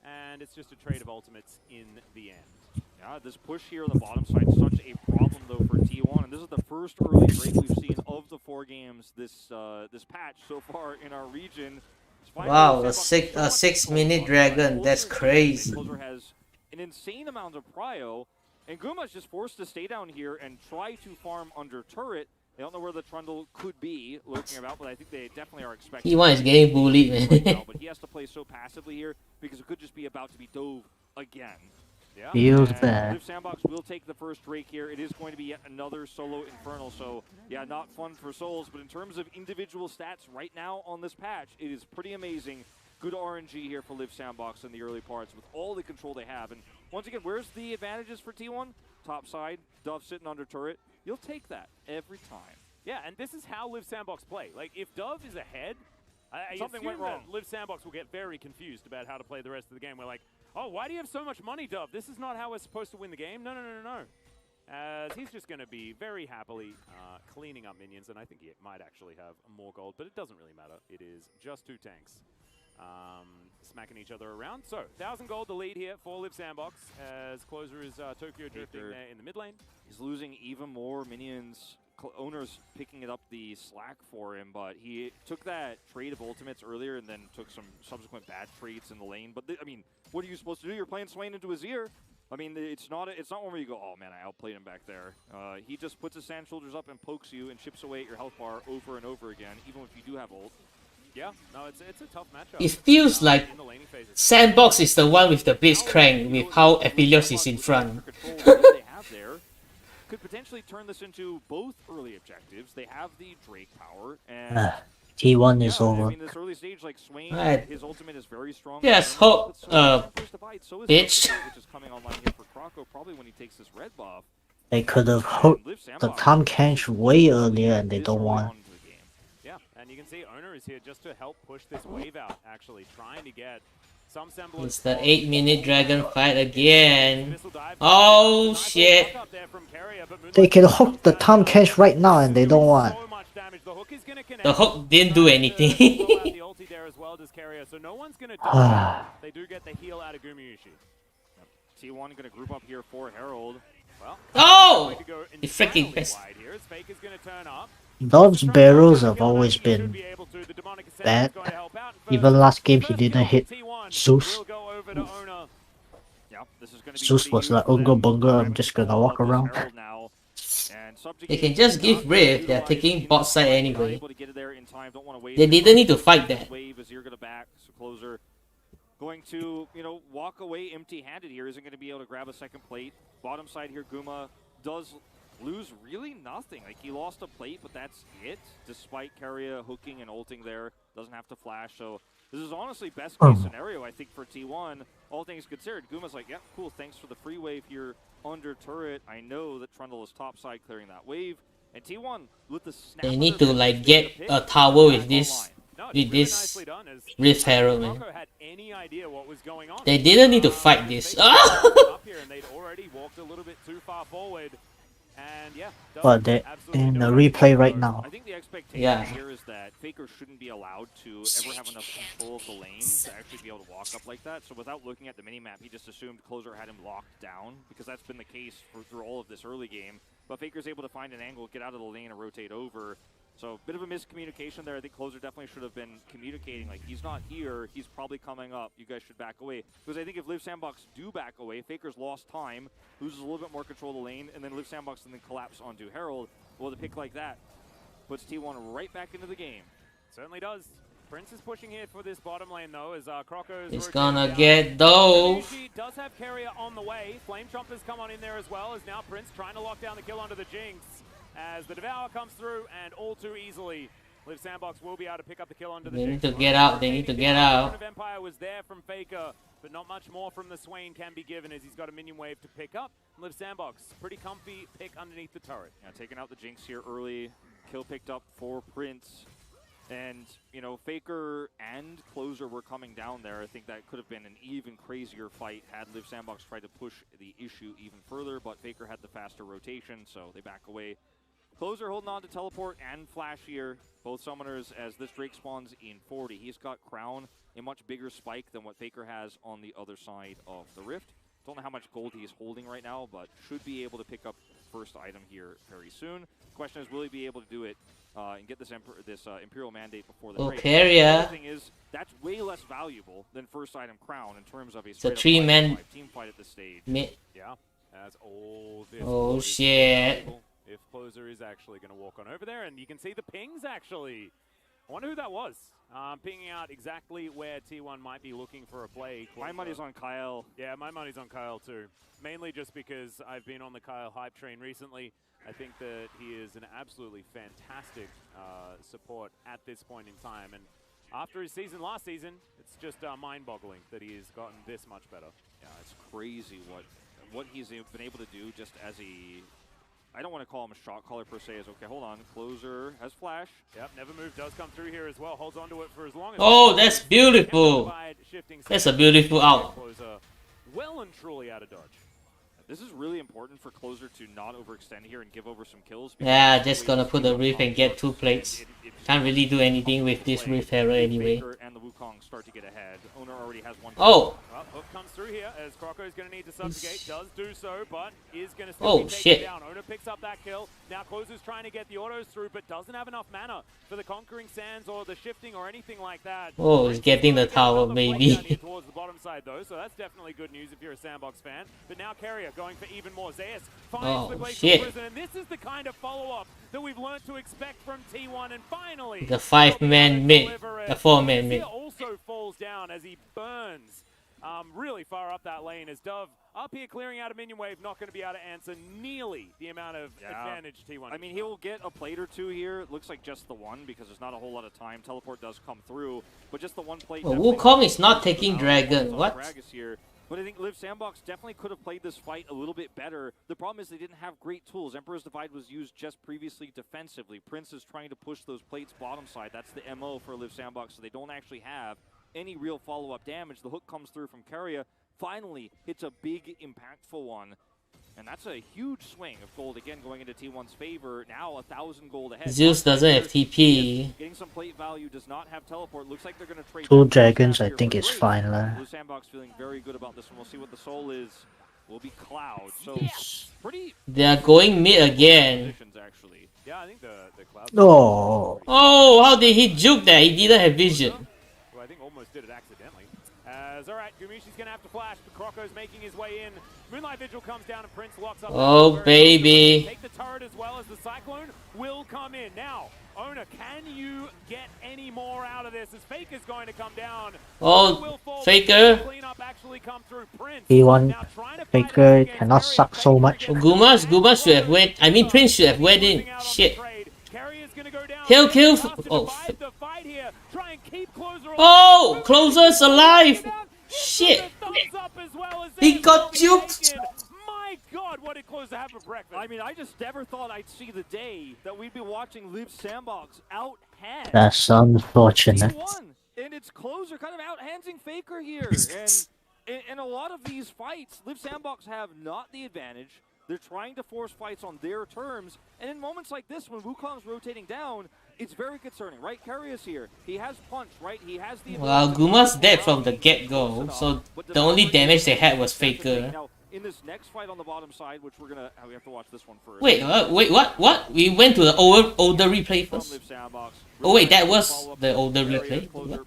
And it's just a trade of ultimates in the end. Yeah, this push here on the bottom side is such a problem, though, for T1. And this is the first early break we've seen of the 4 games this patch so far in our region. Wow, a 6-minute dragon. That's crazy. Closer has an insane amount of prio, and Guma's just forced to stay down here and try to farm under turret. They don't know where the Trundle could be lurking about, but I think they definitely are expecting. T1 is getting bullied, man. right now, but he has to play so passively here because it could just be about to be dove again. Yeah. Feels And bad. Live Sandbox will take the first Drake here. It is going to be yet another solo Infernal, so yeah, not fun for Souls, but in terms of individual stats right now on this patch, it is pretty amazing. Good RNG here for Live Sandbox in the early parts with all the control they have. And once again, where's the advantages for T1? Top side, Dove sitting under turret. You'll take that every time. Yeah, and this is how Live Sandbox play. Like, if Dove is ahead, I Something assume went wrong. that Live Sandbox will get very confused about how to play the rest of the game. We're like, oh, why do you have so much money, Dove? This is not how we're supposed to win the game. No, no, no, no, no. As he's just going to be very happily cleaning up minions, and I think he might actually have more gold, but it doesn't really matter. It is just 2 tanks smacking each other around. So, 1,000 gold the lead here for Live Sandbox, as Closer is Tokyo drifting there in the mid lane. He's losing even more minions. Owner's picking it up the slack for him, but he took that trade of ultimates earlier and then took some subsequent bad trades in the lane. But I mean, what are you supposed to do? You're playing Swain into Azir. I mean, it's not one where you go, oh man, I outplayed him back there. He just puts his sand shoulders up and pokes you and chips away at your health bar over and over again, even if you do have ult. Yeah, no, it's a tough matchup. It feels like in the laning phases. Sandbox is the one with the Blitzcrank with how Aphelios is in front. They have there could potentially turn this into both early objectives. They have the Drake power and T1 is I over. mean, this early stage, like Swain, Right. his ultimate is very strong. Yes, hope, So bitch. which is coming online here for Croco, probably when he takes this red buff. They could have hooked the Tom Kench way earlier and they don't want. Yeah, and you can see Owner is here just to help push this wave out, actually, trying to get some semblance. It's the 8-minute dragon fight again. Oh shit. They can hook the Tom Kench right now and they don't want. The hook didn't do anything. So no one's gonna die. They do get the heal out of Gumayushi. T1 gonna group up here for Herald. Well, Oh! He freaking pissed. Dove's barrels have always been bad. Even last game he didn't hit Zeus. Zeus was like, Unga Bunga, I'm just gonna walk around. They can just give Rift, they're taking bot side anyway. They didn't need to fight that. Going to, walk away empty-handed here. Isn't going to be able to grab a second plate. Bottom side here, Guma does lose really nothing. Like, he lost a plate, but that's it. Despite Keria hooking and ulting there. Doesn't have to flash, so this is honestly best-case scenario, I think, for T1. All things considered, Guma's like, yeah, cool, thanks for the free wave here under turret. I know that Trundle is topside clearing that wave. And T1, with the snap, They need to like get a tower with this Rift Herald, man. They didn't need to fight this. But they're in the replay right now. I think the expectation here is that Faker shouldn't be allowed to ever have enough control of the lane to actually be able to walk up like that. So without looking at the minimap, he just assumed Closer had him locked down, because that's been the case through all of this early game. But Faker's able to find an angle, get out of the lane, and rotate over. So a bit of a miscommunication there. I think Closer definitely should have been communicating, like, he's not here, he's probably coming up, you guys should back away. Because I think if Live Sandbox do back away, Faker's lost time, loses a little bit more control of the lane, and then Live Sandbox and then collapse onto Herald. Well, the pick like that puts T1 right back into the game. Certainly does. Prince is pushing here for this bottom lane, though, as Croco's... It's gonna get Dove. He does have Keria on the way. Flame Chompers come on in there as well, as now Prince trying to lock down the kill onto the Jinx. As the Devour comes through, and all too easily, Live Sandbox will be able to pick up the kill under the They Jinx. need to get out, they need to get out. Empire was there from Faker, but not much more from the Swain can be given, as he's got a minion wave to pick up. Live Sandbox, pretty comfy pick underneath the turret. Yeah, taking out the Jinx here early. Kill picked up for Prince. And, Faker and Closer were coming down there. I think that could have been an even crazier fight had Live Sandbox tried to push the issue even further, but Faker had the faster rotation, so they back away. Closer holding on to teleport and flash here, both summoners, as this Drake spawns in 40. He's got Crown, a much bigger spike than what Faker has on the other side of the Rift. Don't know how much gold he's holding right now, but should be able to pick up first item here very soon. Question is, will he be able to do it and get this Imperial Mandate before the break? Keria. The thing is, that's way less valuable than first item Crown in terms of a It's a 3-man team fight at this stage. Yeah, as all this... Oh shit. If Closer is actually going to walk on over there, and you can see the pings actually. I wonder who that was. Pinging out exactly where T1 might be looking for a play. My money's on Kyle. Yeah, my money's on Kyle too. Mainly just because I've been on the Kyle hype train recently. I think that he is an absolutely fantastic support at this point in time. And after his season last season, it's just mind-boggling that he has gotten this much better. Yeah, it's crazy what he's been able to do just as I don't want to call him a shot caller per se. Okay, hold on. Closer has flash. Yep, Never Move does come through here as well. Holds onto it for as long as... Oh, that's beautiful. That's a beautiful out. Closer well and truly out of dodge. This is really important for Closer to not overextend here and give over some kills. Yeah, just gonna put the Rift and get 2 plates. Can't really do anything with this Rift Herald anyway. And the Wukong start to get ahead. Owner already has one. Oh! Hook comes through here as Croco's going to need to subjugate. Does do so, but is going to Oh, still be shit. taken down. Ona picks up that kill. Now Closer's trying to get the autos through, but doesn't have enough mana for the Conquering Sands or the shifting or anything like that. Oh, he's getting the tower, Another flank down here maybe. towards the bottom side, though, so that's definitely good news if you're a Sandbox fan. But now Carrier going for even more. Zeus finds the Oh, Glacial shit. Prison, and this is the kind of follow-up that we've learned to expect from T1, and finally... The 5-man mid. The 4-man mid. Azir also falls down as he burns really far up that lane as Dove up here clearing out a minion wave, not going to be able to answer nearly the amount of advantage T1. I mean, he will get a plate or two here. It looks like just the one because there's not a whole lot of time. Teleport does come through, but just the one plate. Oh, Wukong is not taking Dragon. What? Here. But I think Live Sandbox definitely could have played this fight a little bit better. The problem is they didn't have great tools. Emperor's Divide was used just previously defensively. Prince is trying to push those plates bottom side. That's the MO for Live Sandbox, so they don't actually have any real follow-up damage. The hook comes through from Carrier. Finally, hits a big, impactful one. And that's a huge swing of gold, again, going into T1's favor. Now 1,000 gold ahead. Zeus doesn't have TP. Getting some plate value, does not have teleport. Looks like they're going to trade 2 dragons, I think is fine lah. Blue Sandbox feeling very good about this one. We'll see what the soul is. Will be Cloud. So pretty. They are going mid again. Actually. Yeah, I think the Cloud... Oh. Oh, how did he juke that? He didn't have vision. Well, I think almost did it accidentally. Alright, Gumishi's going to have to flash, but Croco's making his way in. Moonlight Vigil comes down and Prince locks up. Oh, baby. Take the turret as well as the Cyclone will come in. Now, Ona, can you get any more out of this as Faker's going to come down? Oh, Faker. Cleanup actually come through. Prince T1 Faker cannot suck so much. Gumas should have went. I mean, Prince should have went in. Shit. Kill. Oh, oh, Closer's alive. Shit. He got juked. My God, what did Closer have for breakfast? I mean, I just never thought I'd see the day that we'd be watching Live Sandbox out-hand. That's unfortunate. And it's Closer kind of out-handing Faker here. And in a lot of these fights, Live Sandbox have not the advantage. They're trying to force fights on their terms. And in moments like this, when Wukong's rotating down, it's very concerning, right? Carrier's here. He has punch, right? He has the... Well, Guma's dead from the get-go, so the only damage they had was Faker. Now, in this next fight on the bottom side, which we have to watch this one first. Wait, what? We went to the older replay first? Oh wait, that was the older replay? What?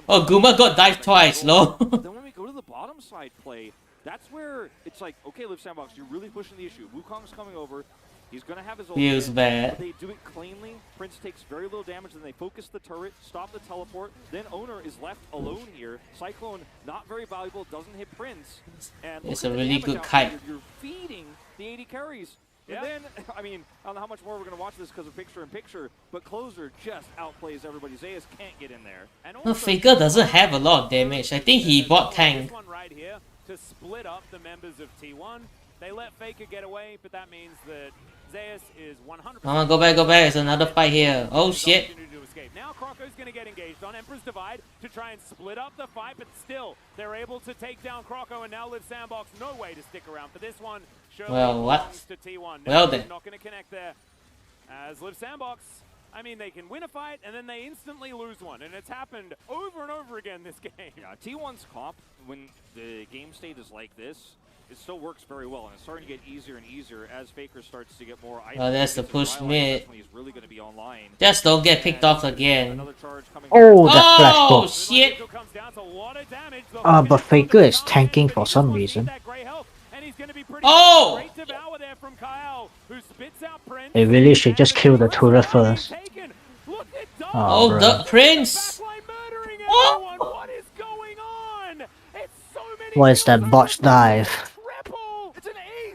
Oh, Guma got dived twice, lol. Then when we go to the bottom side play, that's where it's like, okay, Live Sandbox, you're really pushing the issue. Wukong's coming over. He's going to have his ult. Feels bad. They do it cleanly. Prince takes very little damage, and they focus the turret, stop the teleport. Then Owner is left alone here. Cyclone, not very valuable, doesn't hit Prince. And it's a really good kite. You're feeding the 80 carries. Yeah. And then, I mean, I don't know how much more we're going to watch this because of picture-in-picture, but Closer just outplays everybody. Zeus can't get in there. And No, Faker doesn't have a lot of damage. I think he bought tank. This one right here to split up the members of T1. They let Faker get away, but that means that Zeus is 100%. Come on, go back. There's another fight here. Oh shit. Now Croco's going to get engaged on Emperor's Divide to try and split up the fight, but still, they're able to take down Croco, and now Live Sandbox no way to stick around for this one. Surely well, what? To T1. Well then. Not going to connect there. As Live Sandbox, I mean, they can win a fight, and then they instantly lose one, and it's happened over and over again this game. Yeah, T1's comp, when the game state is like this, it still works very well, and it's starting to get easier and easier as Faker starts to get more items. Oh, that's the push mid. He's really going to be online. Just don't get picked off again. Oh, that flash Oh, ball. shit. But Faker is tanking for some reason. Oh! They really should just kill the turret first. Oh, bro. the Prince! Oh! What is that botch dive?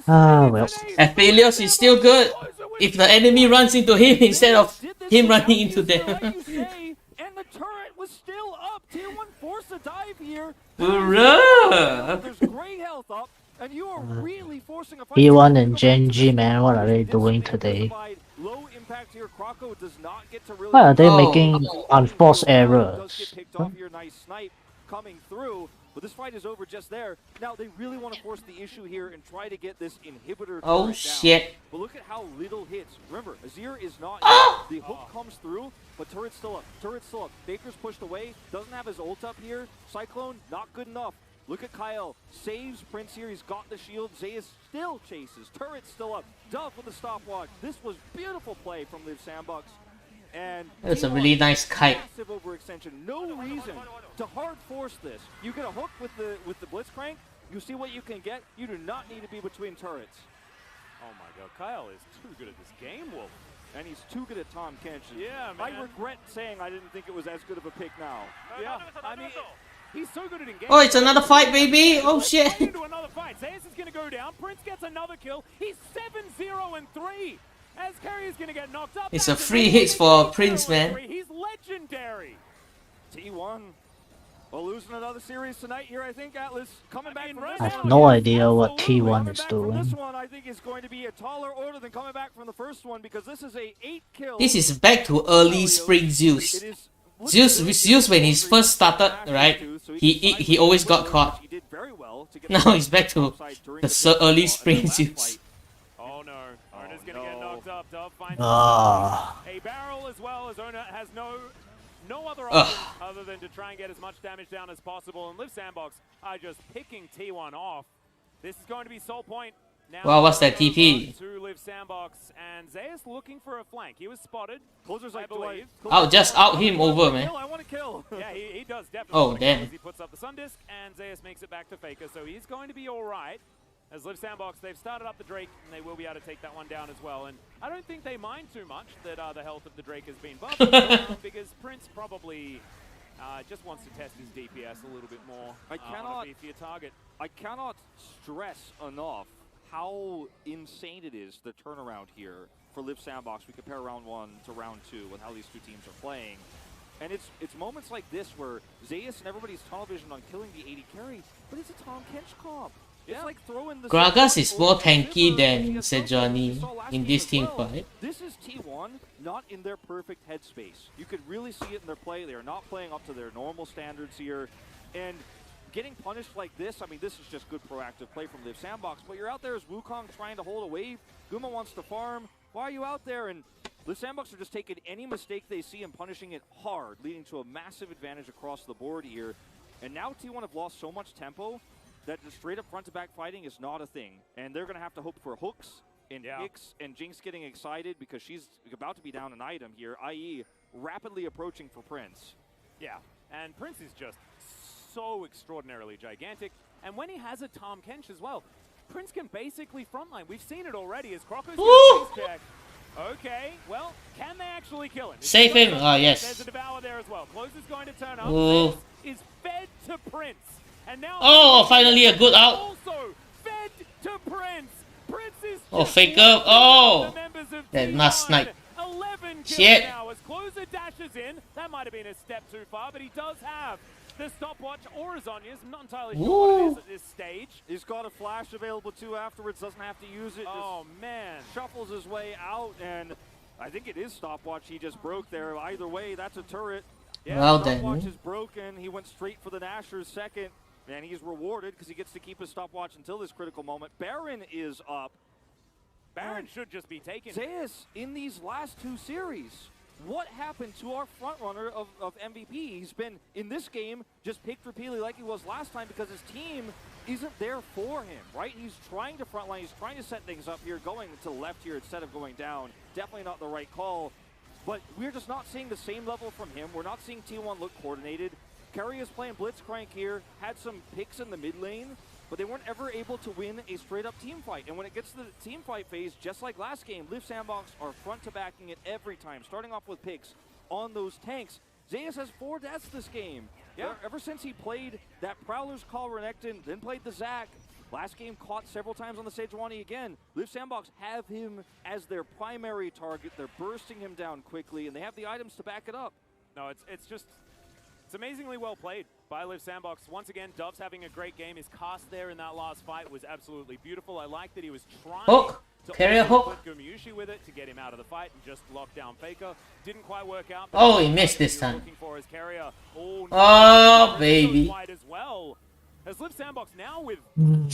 Ah, well. Aphelios is still good if the enemy runs into him instead of him running into them. And the turret was still up. Tier 1 forced a dive here. Hurrah! There's great health up, and you are really forcing a fight. E1 and Genji, man, what are they doing today? Low impact here. Croco does not get to really. Why are they Oh. making unforced Does errors? get picked off here. Nice snipe coming through. But this fight is over just there. Now, they really want to force the issue here and try to get this inhibitor Oh, turret down. shit. But look at how little hits. Remember, Azir is not Oh! The hook comes through, but turret's still up. Turret's still up. Baker's pushed away. Doesn't have his ult up here. Cyclone, not good enough. Look at Kyle. Saves Prince here. He's got the shield. Zeus still chases. Turret's still up. Dove with the stopwatch. This was beautiful play from Liv Sandbox. And It was a really nice kite. massive overextension. No reason to hard force this. You get a hook with the Blitzcrank. You see what you can get. You do not need to be between turrets. Oh my god, Kyle is too good at this game, Wolf. And he's too good at Tom Kenshin. Yeah, man. I regret saying I didn't think it was as good of a pick now. Yeah, I mean, he's so good at engaging. Oh, it's another fight, baby! Oh shit! Into another fight. Zeus is going to go down. Prince gets another kill. He's 7-0-3. As Carry is going to get knocked up. It's a free hits for Prince, man. He's legendary. T1. Well, losing another series tonight here, I think. Atlas coming back from I have no idea what T1 is this doing. one, I think, is going to be a taller order than coming back from the first one because this is a 8-kill. This is back to early spring Zeus. Zeus when he first started, right? He always got caught. Now he's back to the early spring Zeus. Oh no, Ona's gonna get knocked up. Dove finds a barrel as well as Ona has no other option other than to try and get as much damage down as possible. And Liv Sandbox are just picking T1 off. This is going to be Soul Point. Now Wow, what's that TP? to Liv Sandbox and Zeus looking for a flank. He was spotted. Closer's like, I believe. I'll just out him over, man. I want to kill. Yeah, he does definitely. Oh, want to kill damn. as he puts up the Sun Disc and Zeus makes it back to Faker, so he's going to be all right. As Liv Sandbox, they've started up the Drake, and they will be able to take that one down as well. And I don't think they mind too much that the health of the Drake has been buffed, because Prince probably just wants to test his DPS a little bit more. I cannot on a beefier target. I cannot stress enough how insane it is, the turnaround here for Liv Sandbox. We compare round 1 to round 2 and how these two teams are playing. And it's moments like this where Zeus and everybody's tunnel vision on killing the 80 carry, but it's a Tom Kench comp. It's like throwing the Gragas is more tanky than Sejuani in this team fight. This is T1 not in their perfect headspace. You could really see it in their play. They are not playing up to their normal standards here. And getting punished like this, I mean, this is just good proactive play from Liv Sandbox. But you're out there as Wukong trying to hold a wave. Guma wants to farm. Why are you out there? And Liv Sandbox are just taking any mistake they see and punishing it hard, leading to a massive advantage across the board here. And now T1 have lost so much tempo that the straight up front to back fighting is not a thing. And they're going to have to hope for hooks and picks, and Jinx getting excited because she's about to be down an item here, i.e. rapidly approaching for Prince. Yeah, and Prince is just so extraordinarily gigantic. And when he has a Tom Kench as well, Prince can basically frontline. We've seen it already as Croco's going to check. Okay, well, can they actually kill him? Save him. Oh, yes. There's a Devour there as well. Close is going to turn up. Ooh. Is fed to Prince. And now Oh, finally a good out. also fed to Prince. Prince is Oh, just Faker. one of Oh, the members of that T1. must snipe. 11 kills Shit. now as Closer dashes in. That might have been a step too far, but he does have the stopwatch or Azonia's. I'm not entirely sure what it is at this stage. He's got a flash available too afterwards, doesn't have to use it. Oh, man. Shuffles his way out, and I think it is stopwatch he just broke there. Either way, that's a turret. Yeah, Well stopwatch then. is broken. He went straight for the Nashor's second, and he's rewarded because he gets to keep his stopwatch until this critical moment. Baron is up. Baron should just be taken. Zeus, in these last two series, what happened to our frontrunner of MVP? He's been, in this game, just picked repeatedly like he was last time because his team isn't there for him, right? He's trying to frontline, he's trying to set things up here, going to the left here instead of going down. Definitely not the right call, but we're just not seeing the same level from him. We're not seeing T1 look coordinated. Kerry is playing Blitzcrank here, had some picks in the mid lane, but they weren't ever able to win a straight-up team fight. And when it gets to the team fight phase, just like last game, Liv Sandbox are front to backing it every time, starting off with picks on those tanks. Zeus has 4 deaths this game. Yeah. Ever since he played that Prowler's Call Renekton, then played the Zac, last game caught several times on the Sejuani again. Liv Sandbox have him as their primary target. They're bursting him down quickly, and they have the items to back it up. No, it's just... It's amazingly well played by Liv Sandbox. Once again, Dove's having a great game. His cast there in that last fight was absolutely beautiful. I like that he was trying to carrier hook. put Gumyushi with it to get him out of the fight and just lock down Faker. Didn't quite work out. Oh, he missed this time. Looking for his carrier. Oh, baby. Fight as well. As Liv Sandbox now with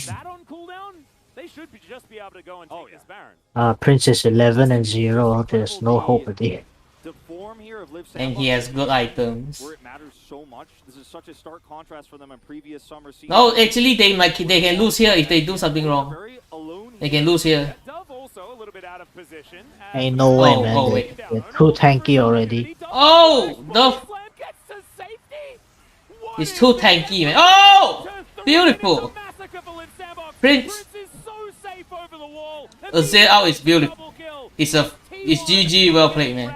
that on cooldown, they should just be able to go and take this Baron. Prince is 11-0. There's no hope at the end. The form here here of Liv And he Sandbox has good items. where it matters so much. This is such a stark contrast for them in previous summer seasons. No, actually they can lose here if they do something wrong. They can lose here. Dove also a little bit out of position. Ain't no way, Oh, man. oh, wait. They're too tanky already. Oh, the it's too tanky, man. Oh, beautiful. Prince. A Z out is beautiful. It's GG, well played, man.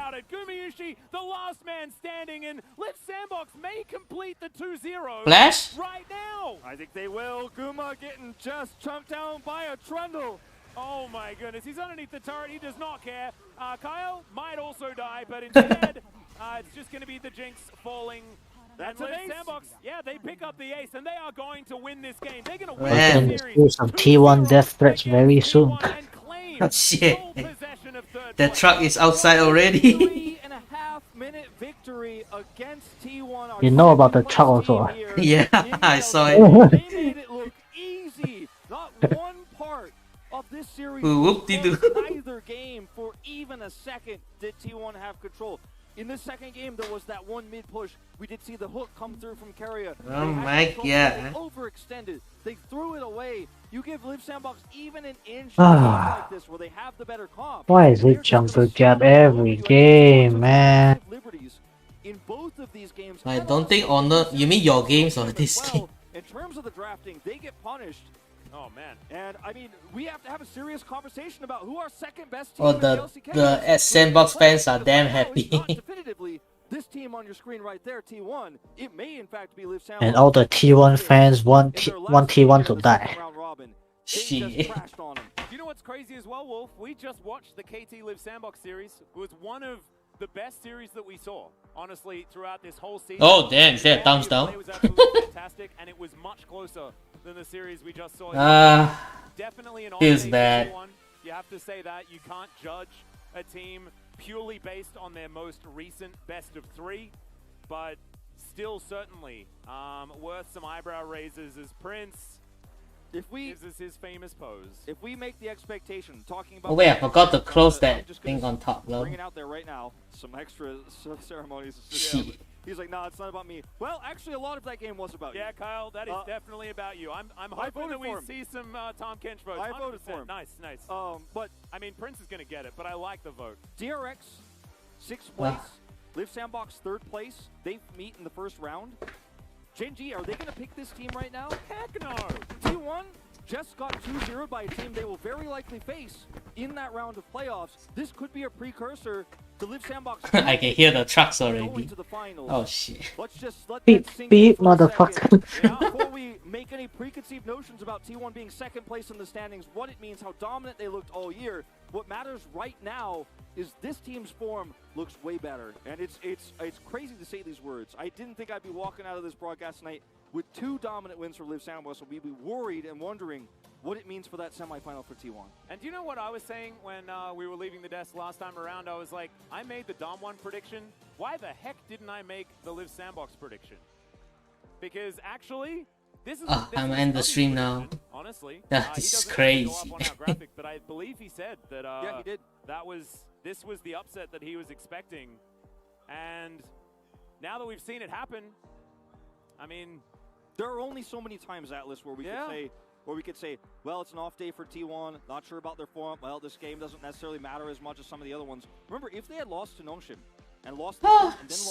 The last man standing, and Liv Sandbox may complete the 2-0 Flash? right now. I think they will. Guma getting just chunked down by a Trundle. Oh my goodness, he's underneath the turret, he does not care. Kyle might also die, but instead, it's just going to be the Jinx falling. That's and an Liv ace. Sandbox, yeah, they pick up the ace, and they are going to win this game. They're going to win Man. We're the gonna series. do some T1 death threats very soon. Oh shit. The truck is outside already. 3.5-minute victory against T1. You know about the truck also. Yeah, I saw it. They made it look easy. Not one part of this series Whoop-de-doo. neither game for even a second did T1 have control. In this second game, there was that one mid-push. We did see the hook come through from Keria. Oh my god. They overextended. They threw it away. You give Liv Sandbox even an inch in a game like this where they have the better comp. Why is it jumper jab every game, man? In both of these games, I don't think Honor. You mean your games or this game? in terms of the drafting, they get punished. Oh man. And I mean, we have to have a serious conversation about who our second best team Oh, in the LCK is. Sandbox fans are damn Right now, it's not happy. definitively this team on your screen right there, T1. It may in fact be Liv Sandbox. And all the T1 fans want In their last want T1 game to in the die. second round robin, they just Shit. crashed on 'em. You know what's crazy as well, Wolf? We just watched the KT Liv Sandbox series. It was one of the best series that we saw, honestly, throughout this whole season. Oh damn, is that a The thumbs quality down? of play was absolutely fantastic, and it was much closer than the series we just saw. Definitely an feels on-stage bad. one. You have to say that. You can't judge a team purely based on their most recent best of 3, but still certainly worth some eyebrow raisers as Prince If we gives us his famous pose. if we make the expectation talking about Oh wait, I forgot to close I'm that just gonna thing on top, though. bring it out there right now. Some extra ceremonies. Shit. He's like, nah, it's not about me. Well, actually, a lot of that game was about Yeah, you. Kyle, that is definitely about you. I'm hoping voted that we for him. see some Tom Kench votes. I voted for 100%. him. Nice, nice. But I mean, Prince is going to get it, but I like the vote. DRX, 6th place. Liv Sandbox, 3rd place. They meet in the first round. Genji, are they going to pick this team right now? Heck no! T1 just got 2-0'd by a team they will very likely face in that round of playoffs. This could be a precursor to Liv Sandbox. I can hear the trucks going already. to the finals. Oh shit. Let's just let Beep, that sink beep, in for a motherfucker. second. Yeah, before we make any preconceived notions about T1 being 2nd place in the standings, what it means, how dominant they looked all year. What matters right now is this team's form looks way better, and it's crazy to say these words. I didn't think I'd be walking out of this broadcast tonight with 2 dominant wins for Liv Sandbox, so we'd be worried and wondering what it means for that semifinal for T1. And do you know what I was saying when we were leaving the desk last time around? I was like, I made the Dom 1 prediction. Why the heck didn't I make the Liv Sandbox prediction? Because actually, this is I'm in the stream now. Honestly, Yeah, he this is doesn't actually go crazy. up on our graphic, but I believe he said that Yeah, he did. this was the upset that he was expecting. And now that we've seen it happen, I mean, there are only so many times, Atlas, where we could say, well, it's an off day for T1, not sure about their form. Well, this game doesn't necessarily matter as much as some of the other ones. Remember, if they had lost to Nongshim and lost this and then lost